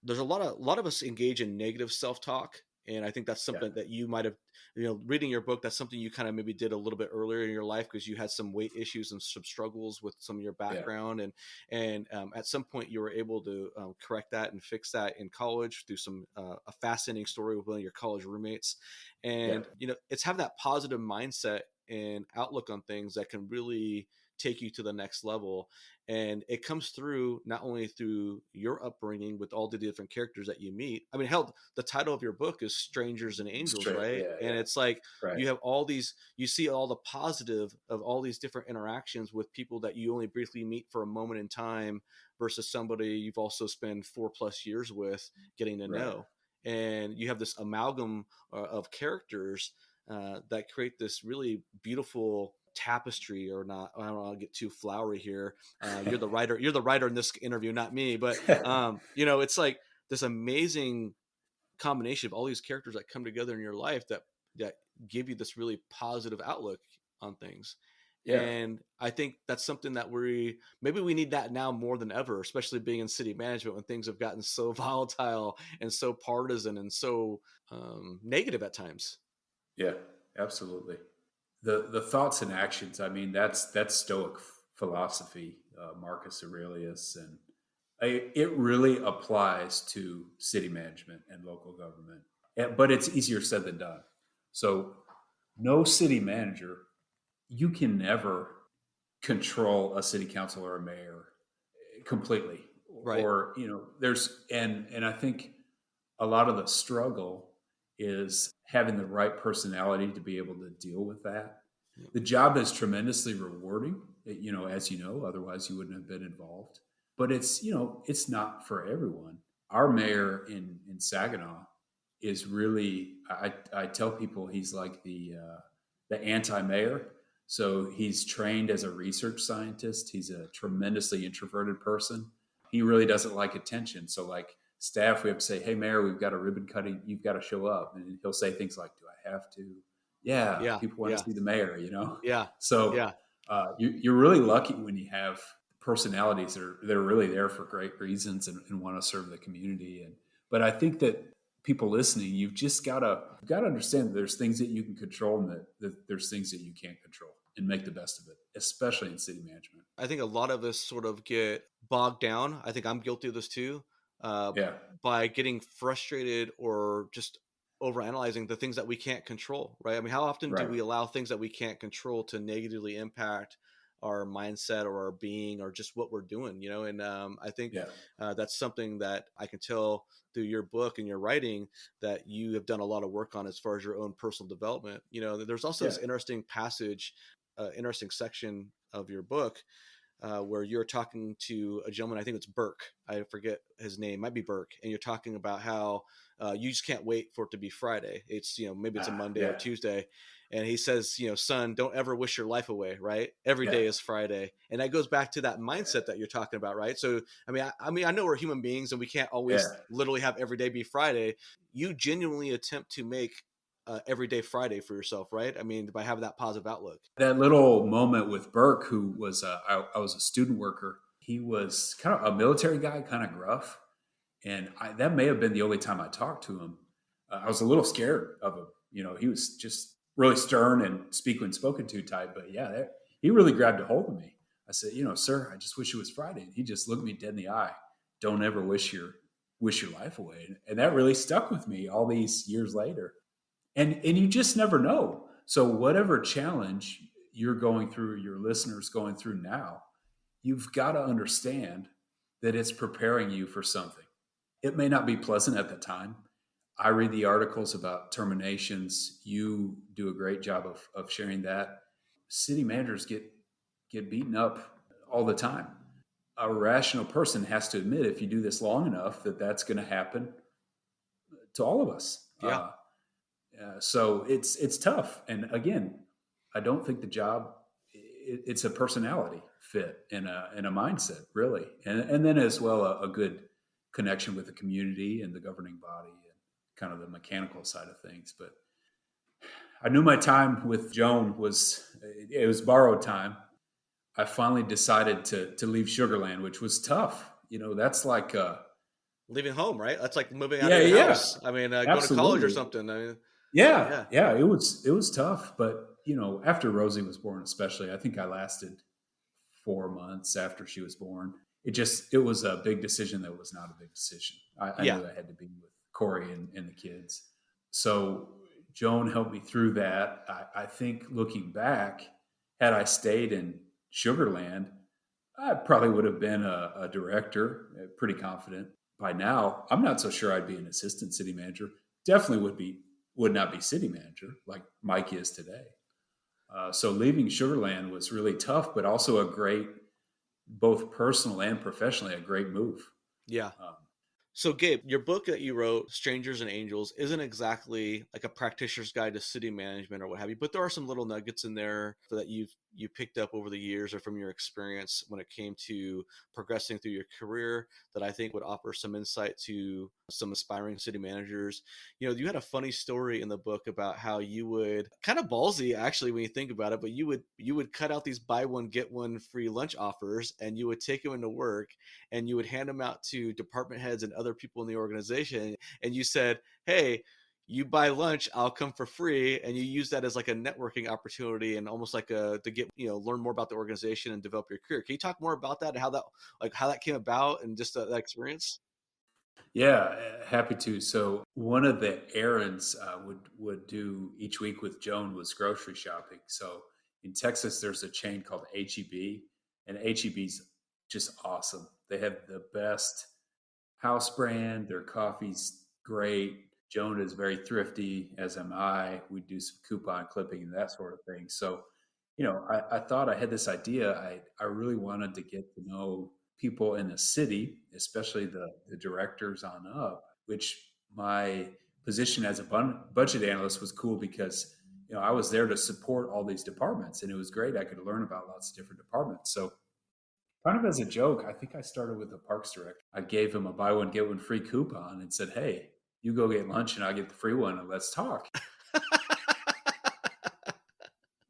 there's a lot of us engage in negative self-talk. And I think that's Yeah. something that you might have, reading your book, that's something you kind of maybe did a little bit earlier in your life because you had some weight issues and some struggles with some of your Yeah. background. And at some point you were able to correct that and fix that in college through some a fascinating story with one of your college roommates. Yeah. And it's having that positive mindset and outlook on things that can really take you to the next level. And it comes through not only through your upbringing with all the different characters that you meet. I mean, hell, the title of your book is Strangers and Angels, Straight. right? Yeah. And Yeah. it's like Right. you have you see all the positive of all these different interactions with people that you only briefly meet for a moment in time versus somebody you've also spent 4+ years with getting to Right. know. And you have this amalgam of characters that create this really beautiful tapestry. Or not, I don't want to get too flowery here. You're the writer in this interview, not me. But it's like this amazing combination of all these characters that come together in your life that give you this really positive outlook on things. Yeah. And I think that's something that maybe we need that now more than ever, especially being in city management when things have gotten so volatile and so partisan and so negative at times. Yeah, absolutely. The thoughts and actions. I mean, that's Stoic philosophy, Marcus Aurelius, and it really applies to city management and local government. But it's easier said than done. So, no city manager, you can never control a city council or a mayor completely, Right. or there's and I think a lot of the struggle is having the right personality to be able to deal with that. Yeah. The job is tremendously rewarding, as you know, otherwise you wouldn't have been involved. But it's not for everyone. Our mayor in Saginaw is really, I tell people he's like the anti-mayor. So he's trained as a research scientist. He's a tremendously introverted person. He really doesn't like attention. So like staff, we have to say, "Hey, mayor, we've got a ribbon cutting. You've got to show up." And he'll say things like, "Do I have to?" Yeah, Yeah. people want Yeah. to see the mayor. Yeah. So Yeah. you're really lucky when you have personalities that are really there for great reasons and want to serve the community. But I think that people listening, you've got to understand that there's things that you can control and that there's things that you can't control, and make the best of it, especially in city management. I think a lot of us sort of get bogged down. I think I'm guilty of this too, uh, Yeah, by getting frustrated or just overanalyzing the things that we can't control, right? I mean, how often do right. we allow things that we can't control to negatively impact our mindset or our being or just what we're doing, And I think Yeah, that's something that I can tell through your book and your writing that you have done a lot of work on as far as your own personal development. There's also yeah, this interesting passage, interesting section of your book where you're talking to a gentleman, I think it's Burke. I forget his name, might be Burke. And you're talking about how you just can't wait for it to be Friday. It's, maybe it's a Monday or yeah, Tuesday. And he says, son, don't ever wish your life away, right? Every yeah, day is Friday. And that goes back to that mindset that you're talking about, right? So, I know we're human beings and we can't yeah. always literally have every day be Friday. You genuinely attempt to make everyday Friday for yourself, right? I mean, by having that positive outlook. That little moment with Burke, who was I was a student worker. He was kind of a military guy, kind of gruff, and that may have been the only time I talked to him. I was a little scared of him. He was just really stern and speak when spoken to type. But yeah, he really grabbed a hold of me. I said, "Sir, I just wish it was Friday." And he just looked me dead in the eye. Don't ever wish your life away. And that really stuck with me all these years later. And you just never know. So whatever challenge you're going through, your listeners going through now, you've got to understand that it's preparing you for something. It may not be pleasant at the time. I read the articles about terminations. You do a great job of sharing that. City managers get beaten up all the time. A rational person has to admit, if you do this long enough, that's going to happen to all of us. Yeah. So it's tough. And again, I don't think the job, it's a personality fit and a mindset, really, and then as well a good connection with the community and the governing body and kind of the mechanical side of things. But I knew my time with Joan was borrowed time. I finally decided to leave Sugarland, which was tough. That's like Leaving home, right? That's like moving out of yeah, your yeah, house. I mean, going to college or absolutely. something. I mean, Yeah, yeah. yeah, it was tough, but after Rosie was born, especially, I think I lasted 4 months after she was born. It was a big decision that was not a big decision. I Yeah. knew I had to be with Corey and the kids. So Joan helped me through that. I think looking back, had I stayed in Sugarland, I probably would have been a director, pretty confident. By now, I'm not so sure I'd be an assistant city manager. Definitely would not be city manager like Mike is today. So leaving Sugarland was really tough, but also a great, both personal and professionally, a great move. Yeah. Um, So, Gabe, your book that you wrote, Strangers and Angels, isn't exactly like a practitioner's guide to city management or what have you, but there are some little nuggets in there that you've you picked up over the years or from your experience when it came to progressing through your career that I think would offer some insight to some aspiring city managers? You had a funny story in the book about how you would, kind of ballsy actually when you think about it, but you would cut out these buy one get one free lunch offers, and you would take them into work and you would hand them out to department heads and other people in the organization, and you said, hey, you buy lunch, I'll come for free. And you use that as like a networking opportunity and almost like to get, learn more about the organization and develop your career. Can you talk more about that and how that came about and just that experience? Yeah, happy to. So one of the errands would do each week with Joan was grocery shopping. So in Texas, there's a chain called HEB, and HEB's just awesome. They have the best house brand. Their coffee's great. Joan is very thrifty, as am I. We do some coupon clipping and that sort of thing. So, I thought I had this idea. I really wanted to get to know people in the city, especially the directors on up, which my position as a budget analyst was cool because, I was there to support all these departments, and it was great. I could learn about lots of different departments. So kind of as a joke, I think I started with the parks director. I gave him a buy one, get one free coupon and said, hey, you go get lunch and I'll get the free one and let's talk.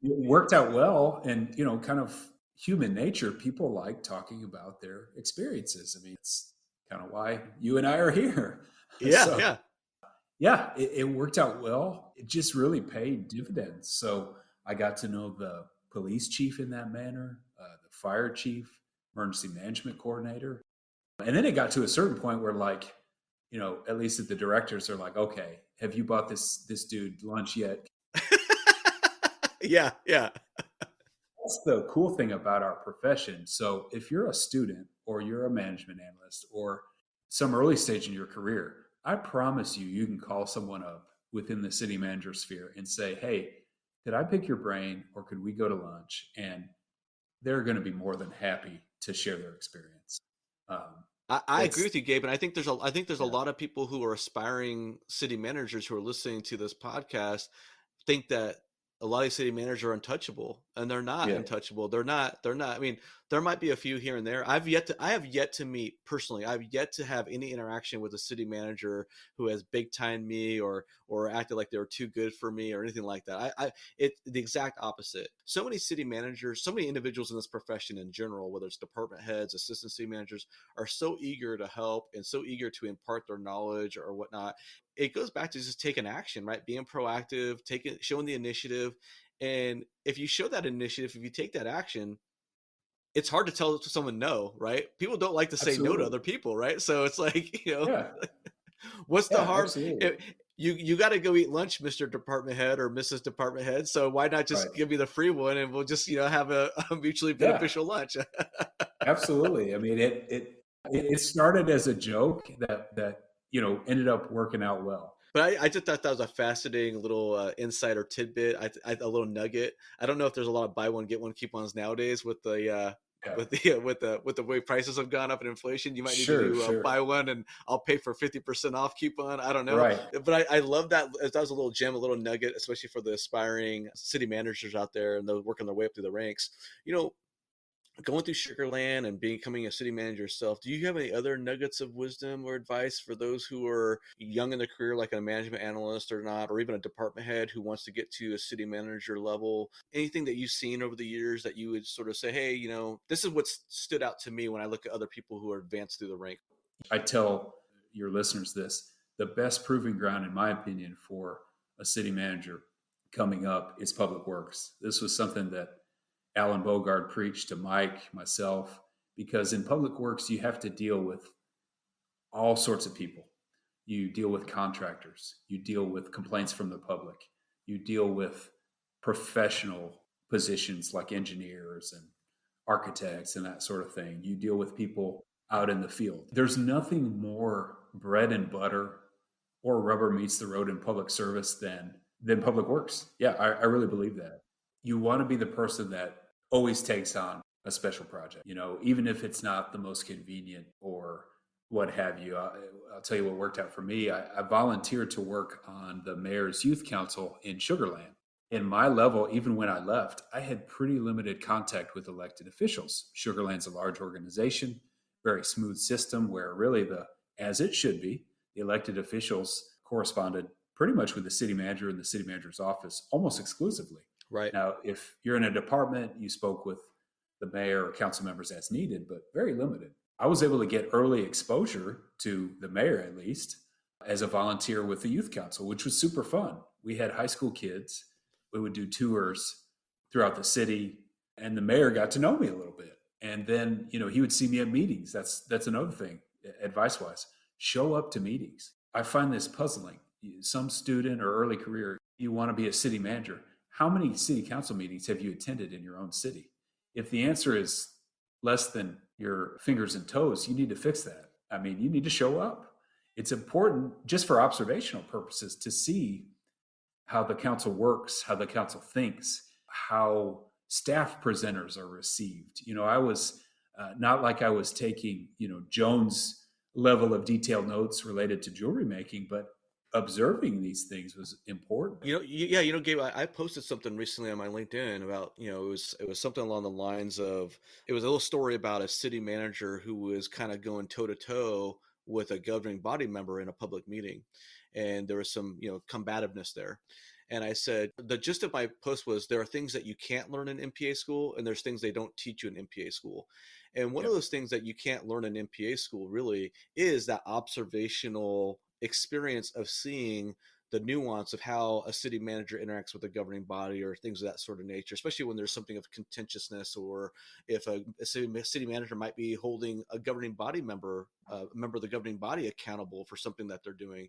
It worked out well. And, kind of human nature, people like talking about their experiences. I mean, it's kind of why you and I are here. Yeah, So, yeah. Yeah, it worked out well. It just really paid dividends. So I got to know the police chief in that manner, the fire chief, emergency management coordinator. And then it got to a certain point where, like, at least at the directors are like, okay, have you bought this dude lunch yet? Yeah, yeah. That's the cool thing about our profession. So if you're a student or you're a management analyst or some early stage in your career, I promise you, you can call someone up within the city manager sphere and say, hey, did I pick your brain or could we go to lunch? And they're going to be more than happy to share their experience. I agree with you, Gabe, and I think there's a Yeah, lot of people who are aspiring city managers who are listening to this podcast think that a lot of city managers are untouchable, and they're not yeah, untouchable. They're not. I mean, there might be a few here and there. I have yet to meet personally. I've yet to have any interaction with a city manager who has big time me or acted like they were too good for me or anything like that. It's the exact opposite. So many city managers, so many individuals in this profession in general, whether it's department heads, assistant city managers, are so eager to help and so eager to impart their knowledge or whatnot. It goes back to just taking action, right? Being proactive, showing the initiative. And if you show that initiative, if you take that action, it's hard to tell someone no, right? People don't like to say no to absolutely. other people, right? So it's like, Yeah, what's the yeah, harm? absolutely. You got to go eat lunch, Mr. Department Head or Mrs. Department Head. So why not Right. just give me the free one and we'll just, have a mutually Yeah, beneficial lunch? absolutely. I mean, it started as a joke that ended up working out well. But I just thought that was a fascinating little insight or tidbit, a little nugget. I don't know if there's a lot of buy one get one coupons nowadays with the Yeah, with the way prices have gone up and inflation. You might need to sure, do sure. buy one and I'll pay for 50% off coupon. I don't know, Right. but I love that. That was a little gem, a little nugget, especially for the aspiring city managers out there and those working their way up through the ranks. You know, going through Sugarland and becoming a city manager yourself, do you have any other nuggets of wisdom or advice for those who are young in their career, like a management analyst or not, or even a department head who wants to get to a city manager level? Anything that you've seen over the years that you would sort of say, hey, this is what stood out to me when I look at other people who are advanced through the rank? I tell your listeners this: the best proving ground, in my opinion, for a city manager coming up is public works. This was something that Alan Bogard preached to Mike, myself, because in public works, you have to deal with all sorts of people. You deal with contractors, you deal with complaints from the public, you deal with professional positions like engineers and architects and that sort of thing. You deal with people out in the field. There's nothing more bread and butter or rubber meets the road in public service than public works. Yeah, I really believe that. You want to be the person that always takes on a special project, even if it's not the most convenient or what have you. I'll tell you what worked out for me. I volunteered to work on the mayor's youth council in Sugarland. In my level, even when I left, I had pretty limited contact with elected officials. Sugar Land's a large organization, very smooth system where really as it should be, the elected officials corresponded pretty much with the city manager and the city manager's office almost exclusively. Right. Now, if you're in a department, you spoke with the mayor or council members as needed, but very limited. I was able to get early exposure to the mayor, at least, as a volunteer with the youth council, which was super fun. We had high school kids. We would do tours throughout the city, and the mayor got to know me a little bit. And then, he would see me at meetings. That's another thing, advice wise. Show up to meetings. I find this puzzling. Some student or early career, you want to be a city manager. How many city council meetings have you attended in your own city? If the answer is less than your fingers and toes, you need to fix that. I mean, you need to show up. It's important just for observational purposes to see how the council works, how the council thinks, how staff presenters are received. I was not like I was taking, Joan's level of detailed notes related to jewelry making, but observing these things was important. Gabe, I posted something recently on my LinkedIn about, it was something along the lines of, it was a little story about a city manager who was kind of going toe to toe with a governing body member in a public meeting. And there was some, combativeness there. And I said, the gist of my post was there are things that you can't learn in MPA school, and there's things they don't teach you in MPA school. And one of those things that you can't learn in MPA school really is that observational experience of seeing the nuance of how a city manager interacts with a governing body or things of that sort of nature, especially when there's something of contentiousness, or if a city manager might be holding a governing body member, a member of the governing body accountable for something that they're doing.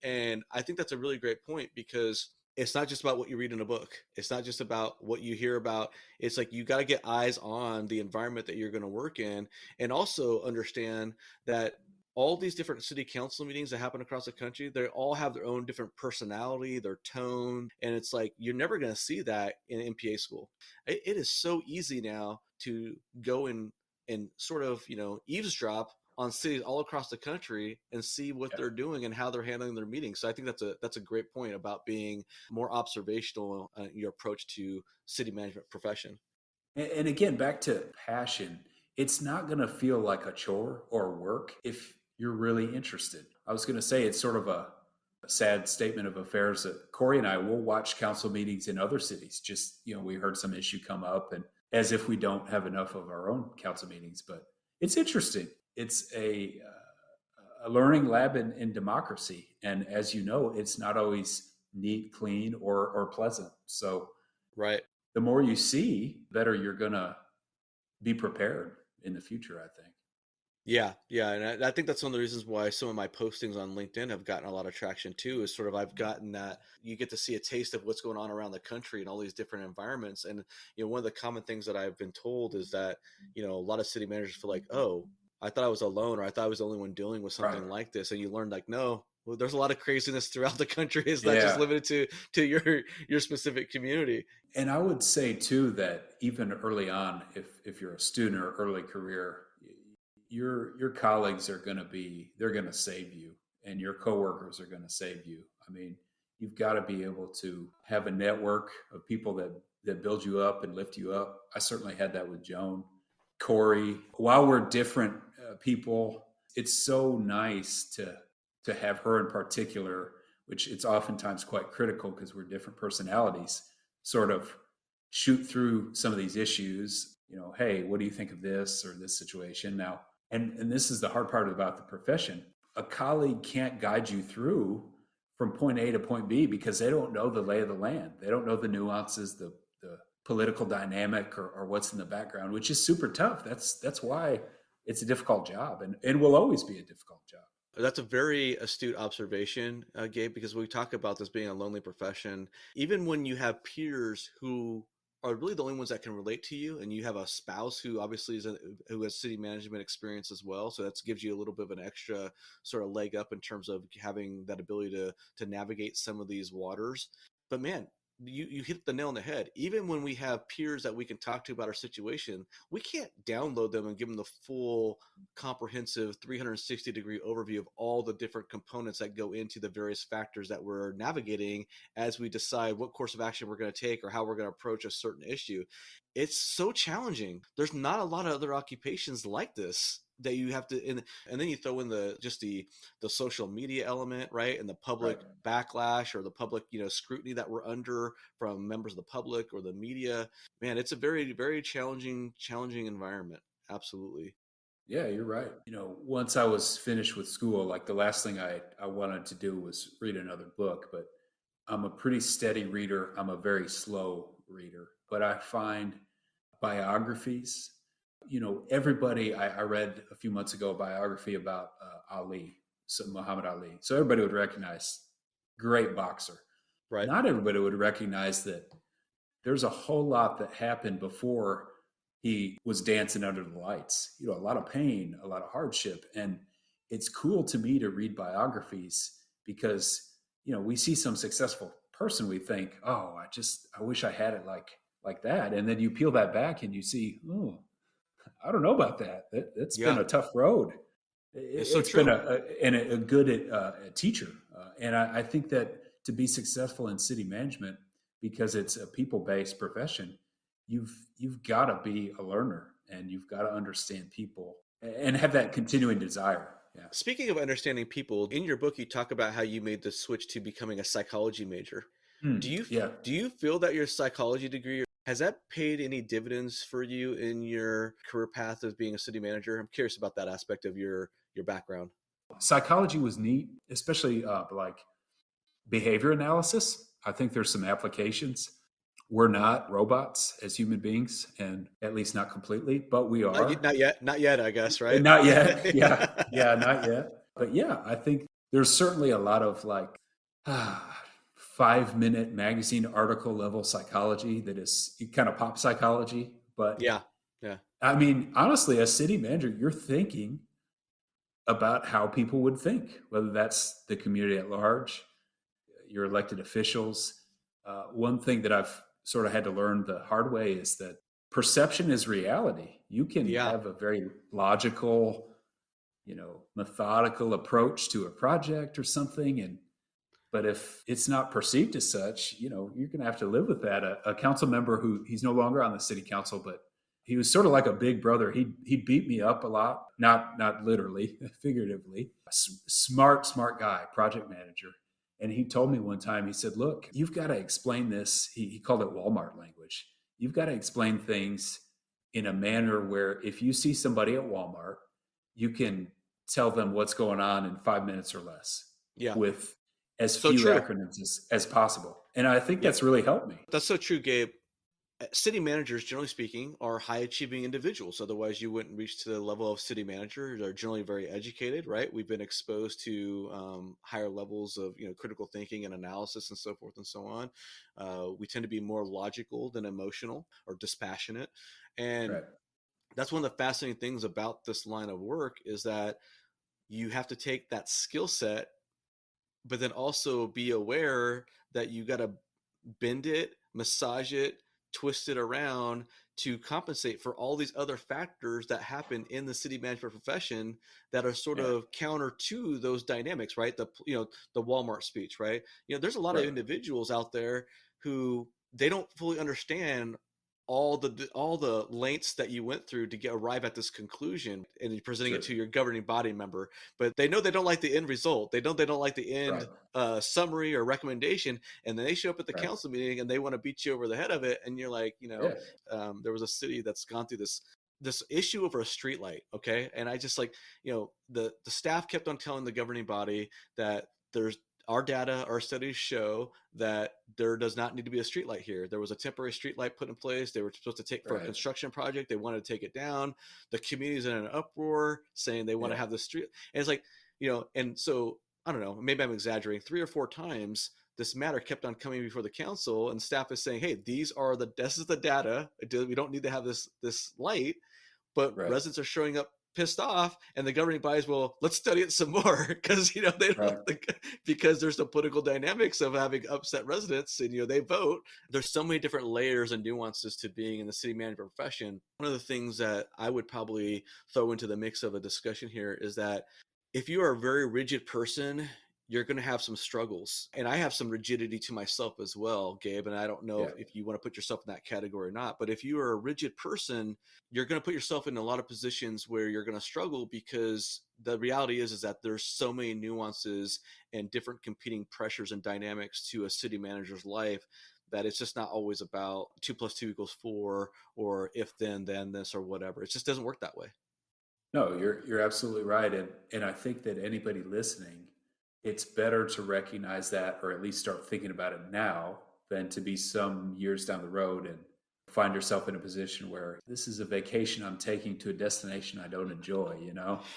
And I think that's a really great point, because it's not just about what you read in a book. It's not just about what you hear about. It's like you got to get eyes on the environment that you're going to work in, and also understand that all these different city council meetings that happen across the country, they all have their own different personality, their tone. And it's like, you're never going to see that in MPA school. It is so easy now to go and sort of, eavesdrop on cities all across the country and see what they're doing and how they're handling their meetings. So I think that's a great point about being more observational in your approach to city management profession. And again, back to passion, it's not going to feel like a chore or work if you're really interested. I was going to say it's sort of a sad statement of affairs that Corey and I will watch council meetings in other cities. Just, we heard some issue come up, and as if we don't have enough of our own council meetings. But it's interesting. It's a learning lab in democracy. And as you know, it's not always neat, clean, or pleasant. So right. The more you see, the better you're going to be prepared in the future, I think. Yeah. And I think that's one of the reasons why some of my postings on LinkedIn have gotten a lot of traction too, is sort of, I've gotten that you get to see a taste of what's going on around the country and all these different environments. And, one of the common things that I've been told is that, a lot of city managers feel like, oh, I thought I was alone, or I thought I was the only one dealing with something like this. And you learn like, no, well, there's a lot of craziness throughout the country. It's not just limited to your specific community. And I would say too, that even early on, if you're a student or early career, your colleagues they're going to save you, and your coworkers are going to save you. I mean, you've got to be able to have a network of people that build you up and lift you up. I certainly had that with Joan, Corey. While we're different people, it's so nice to have her in particular, which it's oftentimes quite critical because we're different personalities, sort of shoot through some of these issues. Hey, what do you think of this or this situation now? And this is the hard part about the profession. A colleague can't guide you through from point A to point B because they don't know the lay of the land. They don't know the nuances, the political dynamic, or what's in the background, which is super tough. That's why it's a difficult job, and will always be a difficult job. That's a very astute observation, Gabe, because we talk about this being a lonely profession. Even when you have peers who are really the only ones that can relate to you, and you have a spouse who obviously who has city management experience as well, so that gives you a little bit of an extra sort of leg up in terms of having that ability to navigate some of these waters. But man, you hit the nail on the head. Even when we have peers that we can talk to about our situation, we can't download them and give them the full comprehensive 360-degree overview of all the different components that go into the various factors that we're navigating as we decide what course of action we're going to take or how we're going to approach a certain issue. It's so challenging. There's not a lot of other occupations like this that you have to, and then you throw in the social media element, right? And the public backlash or the public, scrutiny that we're under from members of the public or the media. Man, it's a very, very challenging environment. Absolutely. Yeah, you're right. Once I was finished with school, like the last thing I wanted to do was read another book, but I'm a pretty steady reader. I'm a very slow reader, but I find biographies, everybody, I read a few months ago a biography about Ali, so Muhammad Ali. So everybody would recognize great boxer. Right. Not everybody would recognize that there's a whole lot that happened before he was dancing under the lights. A lot of pain, a lot of hardship. And it's cool to me to read biographies because, we see some successful person, we think, oh, I wish I had it like that. And then you peel that back and you see, oh, I don't know about that. It's been a tough road. It's been a good teacher. And I think that to be successful in city management, because it's a people-based profession, you've got to be a learner and you've got to understand people and have that continuing desire. Yeah. Speaking of understanding people, in your book, you talk about how you made the switch to becoming a psychology major. Do you feel that your psychology degree, has that paid any dividends for you in your career path as being a city manager? I'm curious about that aspect of your background. Psychology was neat, especially like behavior analysis. I think there's some applications. We're not robots as human beings, and at least not completely, but we are. Not yet, I guess, right? Not yet. Yeah, not yet. But yeah, I think there's certainly a lot of 5-minute magazine article level psychology that is kind of pop psychology. But yeah. I mean, honestly, as city manager, you're thinking about how people would think, whether that's the community at large, your elected officials. One thing that I've sort of had to learn the hard way is that perception is reality. You can have a very logical, methodical approach to a project or something. But if it's not perceived as such, you're going to have to live with that. A council member who he's no longer on the city council, but he was sort of like a big brother. He'd beat me up a lot, not literally, figuratively. Smart guy, project manager. And he told me one time, he said, look, you've got to explain this. He called it Walmart language. You've got to explain things in a manner where if you see somebody at Walmart, you can tell them what's going on in 5 minutes or less with as few acronyms as possible. And I think that's really helped me. That's so true, Gabe. City managers, generally speaking, are high-achieving individuals. Otherwise, you wouldn't reach to the level of city manager. They're generally very educated, right? We've been exposed to higher levels of critical thinking and analysis and so forth and so on. We tend to be more logical than emotional or dispassionate. And that's one of the fascinating things about this line of work is that you have to take that skill set, but then also be aware that you got to bend it, massage it, twist it around to compensate for all these other factors that happen in the city management profession that are sort of counter to those dynamics, right? The Walmart speech, right? There's a lot of individuals out there who they don't fully understand all the lengths that you went through to arrive at this conclusion, and you're presenting it to your governing body member, but they know they don't like the end result. They don't like the end summary or recommendation, and then they show up at the council meeting and they want to beat you over the head of it. And you're like, there was a city that's gone through this issue over a streetlight, okay? And I just the staff kept on telling the governing body that our data, our studies show that there does not need to be a streetlight here. There was a temporary streetlight put in place. They were supposed to take for a construction project. They wanted to take it down. The community's in an uproar saying they want to have the street. And it's like, and so I don't know, maybe I'm exaggerating. 3 or 4 times this matter kept on coming before the council, and staff is saying, hey, this is the data. We don't need to have this light, but residents are showing up pissed off, and the governing bodies will, let's study it some more, because they don't because there's the political dynamics of having upset residents, and they vote. There's so many different layers and nuances to being in the city manager profession. One of the things that I would probably throw into the mix of a discussion here is that if you are a very rigid person, you're going to have some struggles. And I have some rigidity to myself as well, Gabe. And I don't know if you want to put yourself in that category or not. But if you are a rigid person, you're going to put yourself in a lot of positions where you're going to struggle, because the reality is that there's so many nuances and different competing pressures and dynamics to a city manager's life, that it's just not always about 2 + 2 = 4, or if then this, or whatever. It just doesn't work that way. No, you're absolutely right. And I think that anybody listening, it's better to recognize that, or at least start thinking about it now, than to be some years down the road and find yourself in a position where this is a vacation I'm taking to a destination I don't enjoy,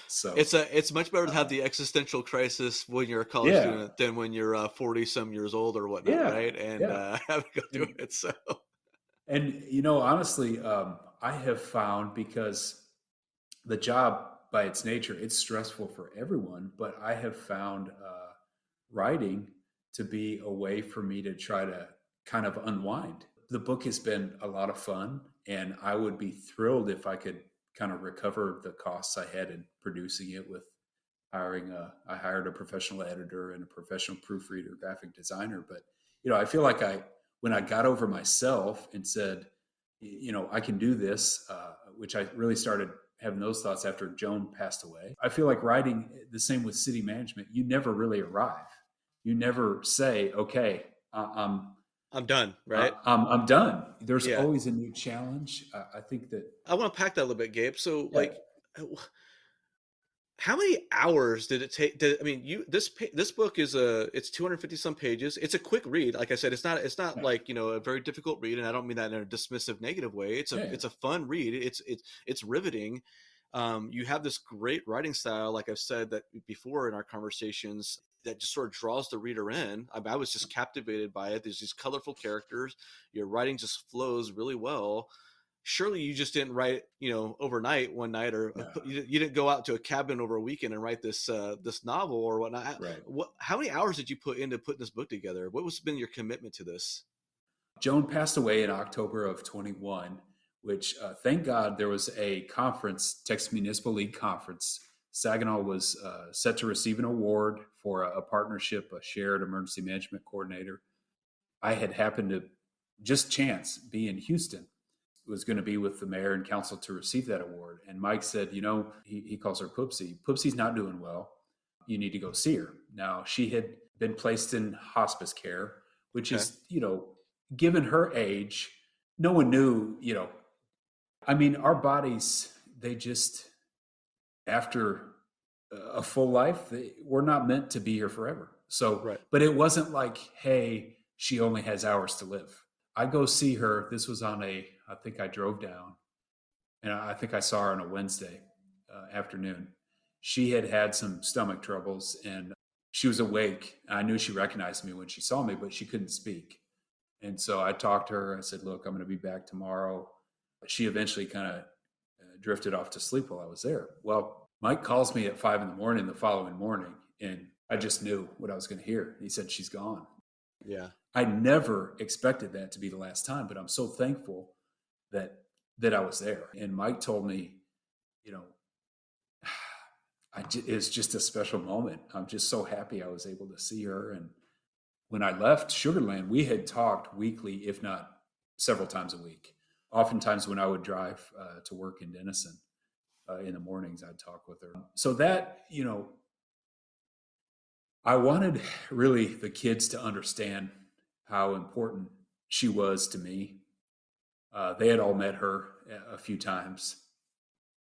So it's much better to have the existential crisis when you're a college student than when you're 40 some years old or whatnot, right? And having to go through it. So, and honestly, I have found, because the job by its nature, it's stressful for everyone, but I have found writing to be a way for me to try to kind of unwind. The book has been a lot of fun, and I would be thrilled if I could kind of recover the costs I had in producing it with I hired a professional editor and a professional proofreader, graphic designer. But, I feel like when I got over myself and said, I can do this, which I really started having those thoughts after Joan passed away. I feel like writing, the same with city management, you never really arrive. You never say, okay, I'm done, right? I'm done. There's always a new challenge. I think that I want to pack that a little bit, Gabe. So how many hours did it take? This book is it's 250 some pages. It's a quick read. Like I said, it's not like, a very difficult read. And I don't mean that in a dismissive, negative way. It's a fun read. It's riveting. You have this great writing style, like I've said that before in our conversations, that just sort of draws the reader in. I was just captivated by it. There's these colorful characters. Your writing just flows really well. Surely you just didn't write, overnight one night, or you didn't go out to a cabin over a weekend and write this novel or whatnot. Right. How many hours did you put into putting this book together? What was been your commitment to this? Joan passed away in October of 21, which thank God there was a conference, Texas Municipal League Conference. Saginaw was set to receive an award for a partnership, a shared emergency management coordinator. I had happened to just chance be in Houston. Was going to be with the mayor and council to receive that award. And Mike said, he calls her Poopsie. Poopsie's not doing well. You need to go see her. Now, she had been placed in hospice care, which is, given her age, no one knew, our bodies, they just, after a full life, we're not meant to be here forever. So, But it wasn't like, hey, she only has hours to live. I go see her. This was I think I drove down, and I think I saw her on a Wednesday afternoon. She had some stomach troubles, and she was awake. I knew she recognized me when she saw me, but she couldn't speak. And so I talked to her. I said, look, I'm going to be back tomorrow. She eventually kind of drifted off to sleep while I was there. Well, Mike calls me at 5 a.m. the following morning, and I just knew what I was going to hear. He said, she's gone. Yeah. I never expected that to be the last time, but I'm so thankful that I was there. And Mike told me, it's just a special moment. I'm just so happy I was able to see her. And when I left Sugar Land, we had talked weekly, if not several times a week. Oftentimes when I would drive to work in Denison in the mornings, I'd talk with her. So that, I wanted really the kids to understand how important she was to me. They had all met her a few times,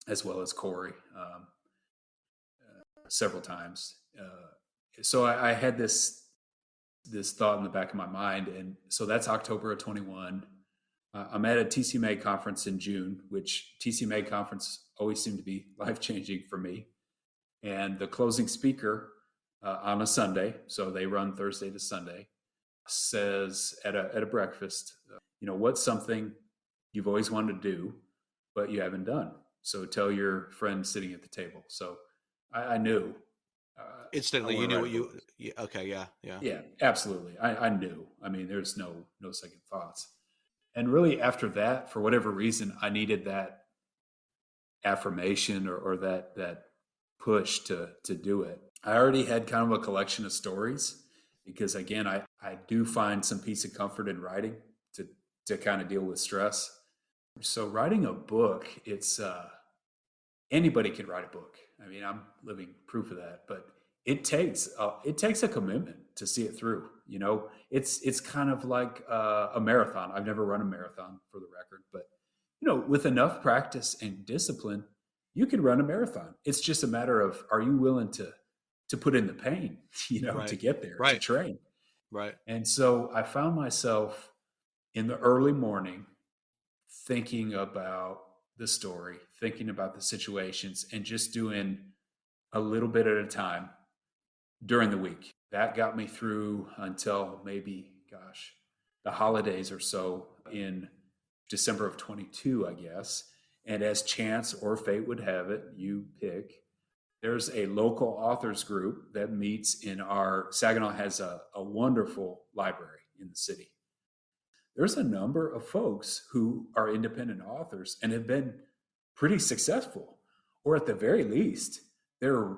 as well as Corey several times. So I had this thought in the back of my mind. And so that's October of 21. I'm at a TCMA conference in June, which TCMA conference always seemed to be life-changing for me. And the closing speaker on a Sunday, so they run Thursday to Sunday, says at a breakfast, what's something you've always wanted to do, but you haven't done? So tell your friend sitting at the table. So I knew I Instantly, want you to knew write what a book. you okay, yeah, yeah. Yeah, absolutely. I knew. I mean, there's no second thoughts. And really, after that, for whatever reason, I needed that affirmation or that push to do it. I already had kind of a collection of stories because again, I do find some piece of comfort in writing to kind of deal with stress. So writing a book, it's anybody can write a book. I mean, I'm living proof of that, but it takes a commitment to see it through. You know, it's kind of like a marathon. I've never run a marathon for the record, but you know, with enough practice and discipline, you can run a marathon. It's just a matter of are you willing to put in the pain, you know, to Right. get there, to Right. train. Right. And so I found myself in the early morning thinking about the story, thinking about the situations, and just doing a little bit at a time during the week. That got me through until maybe, gosh, the holidays or so in December of 22, I guess. And as chance or fate would have it, you pick. There's a local authors group that meets in our Saginaw has a wonderful library in the city. There's a number of folks who are independent authors and have been pretty successful, or at the very least, they're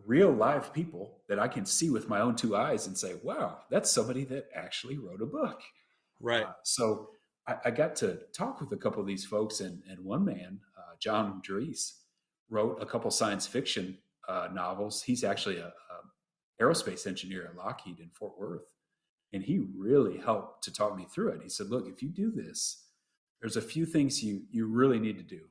real live people that I can see with my own two eyes and say, wow, that's somebody that actually wrote a book. Right. So I got to talk with a couple of these folks, and one man, John Dries, wrote a couple science fiction novels. He's actually a aerospace engineer at Lockheed in Fort Worth. And he really helped to talk me through it. He said, look, if you do this, there's a few things you really need to do.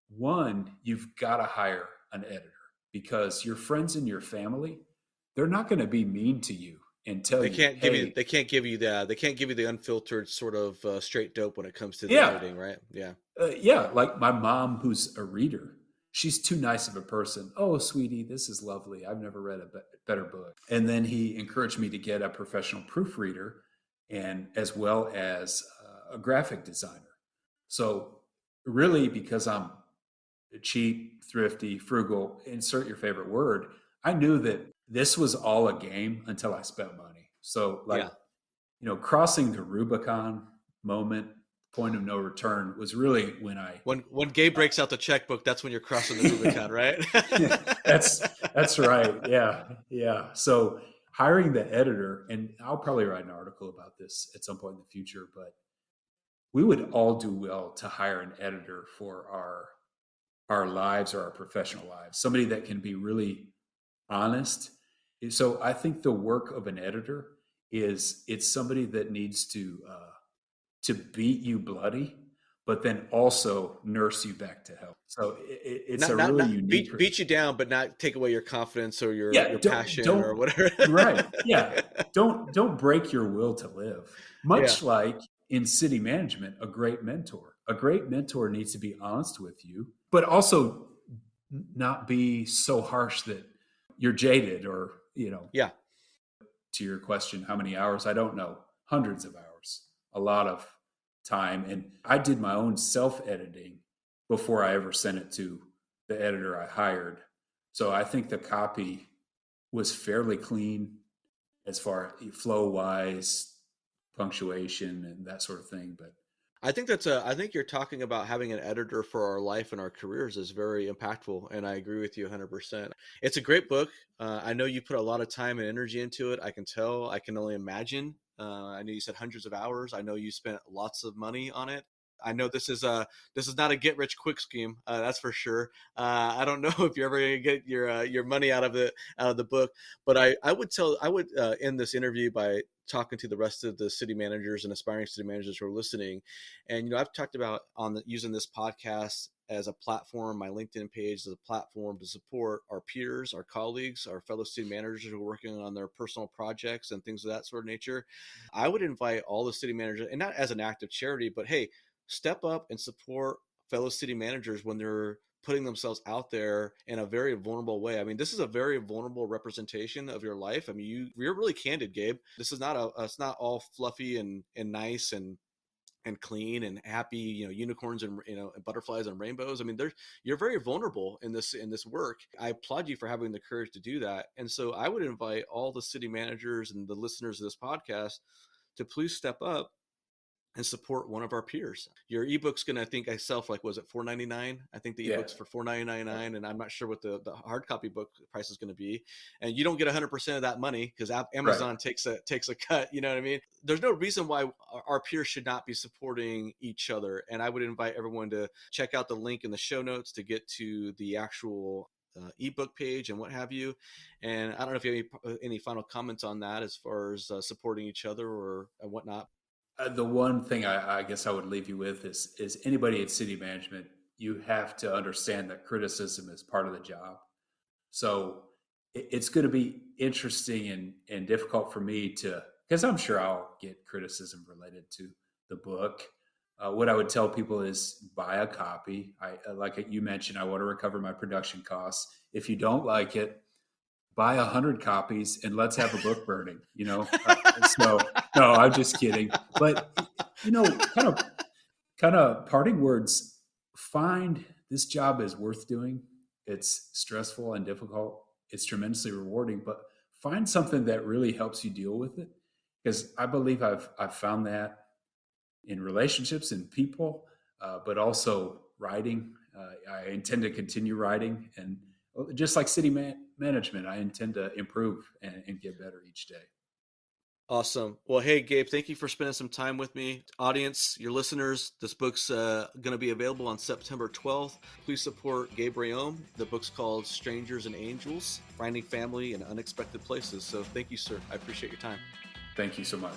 One, you've got to hire an editor because your friends and your family, they're not going to be mean to you and tell you, hey, they can't give you the unfiltered sort of straight dope when it comes to the yeah, editing, right? Yeah. yeah, like my mom, who's a reader, she's too nice of a person. Oh, sweetie, this is lovely. I've never read a better book. And then he encouraged me to get a professional proofreader and as well as a graphic designer. So really, because I'm cheap, thrifty, frugal, insert your favorite word, I knew that this was all a game until I spent money. So like, Yeah. you know, crossing the Rubicon moment, point of no return was really when I When Gabe breaks out the checkbook, that's when you're crossing the Rubicon, right? that's right. Yeah. Yeah. So hiring the editor, and I'll probably write an article about this at some point in the future, but we would all do well to hire an editor for our lives or our professional lives, somebody that can be really honest. So I think the work of an editor is it's somebody that needs to beat you bloody, but then also nurse you back to health. So it's a really Not unique. beat you down, but not take away your confidence or Yeah, your passion or don't whatever. right. Yeah, don't break your will to live. Yeah. Much like in city management, a great mentor. A great mentor needs to be honest with you, but also not be so harsh that you're jaded or, you know, Yeah. to your question, how many hours? I don't know. Hundreds of hours, a lot of time. And I did my own self editing before I ever sent it to the editor I hired. So I think the copy was fairly clean as far as flow wise, punctuation, and that sort of thing. But I think you're talking about having an editor for our life and our careers is very impactful. And I agree with you 100%. It's a great book. I know you put a lot of time and energy into it. I can tell, I can only imagine. I know you said hundreds of hours. I know you spent lots of money on it. I know this is not a get rich quick scheme. That's for sure. I don't know if you're ever gonna get your money out of the book, but I would end this interview by talking to the rest of the city managers and aspiring city managers who are listening. And I've talked about using this podcast as a platform, my LinkedIn page as a platform to support our peers, our colleagues, our fellow city managers who are working on their personal projects and things of that sort of nature. I would invite all the city managers, and not as an act of charity, but hey, step up and support fellow city managers when they're putting themselves out there in a very vulnerable way. I mean, this is a very vulnerable representation of your life. I mean, you're really candid, Gabe. This is not it's not all fluffy and nice and and clean and happy, unicorns and, and butterflies and rainbows. I mean, you're very vulnerable in this work. I applaud you for having the courage to do that. And so I would invite all the city managers and the listeners of this podcast to please step up and support one of our peers. Your ebook's going to, I think I sell for was it $4.99? I think the ebook's for $4.99, and I'm not sure what the hard copy book price is going to be. And you don't get 100% of that money because Amazon takes a cut. You know what I mean? There's no reason why our peers should not be supporting each other. And I would invite everyone to check out the link in the show notes to get to the actual ebook page and what have you. And I don't know if you have any final comments on that as far as supporting each other or whatnot. The one thing I guess I would leave you with is anybody at city management, you have to understand that criticism is part of the job. So it's going to be interesting and difficult for me because I'm sure I'll get criticism related to the book. What I would tell people is buy a copy. Like you mentioned, I want to recover my production costs. If you don't like it, buy 100 copies and let's have a book burning, So no, I'm just kidding. But, kind of parting words, find this job is worth doing. It's stressful and difficult. It's tremendously rewarding, but find something that really helps you deal with it. Because I believe I've found that in relationships and people, but also writing. I intend to continue writing, and just like city management, I intend to improve and get better each day. Awesome. Well, hey, Gabe, thank you for spending some time with me. Audience, your listeners, this book's going to be available on September 12th. Please support Gabe Reaume. The book's called Strangers and Angels, Finding Family in Unexpected Places. So thank you, sir. I appreciate your time. Thank you so much.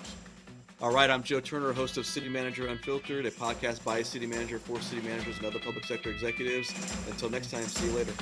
All right, I'm Joe Turner, host of City Manager Unfiltered, a podcast by a city manager for city managers and other public sector executives. Until next time, see you later.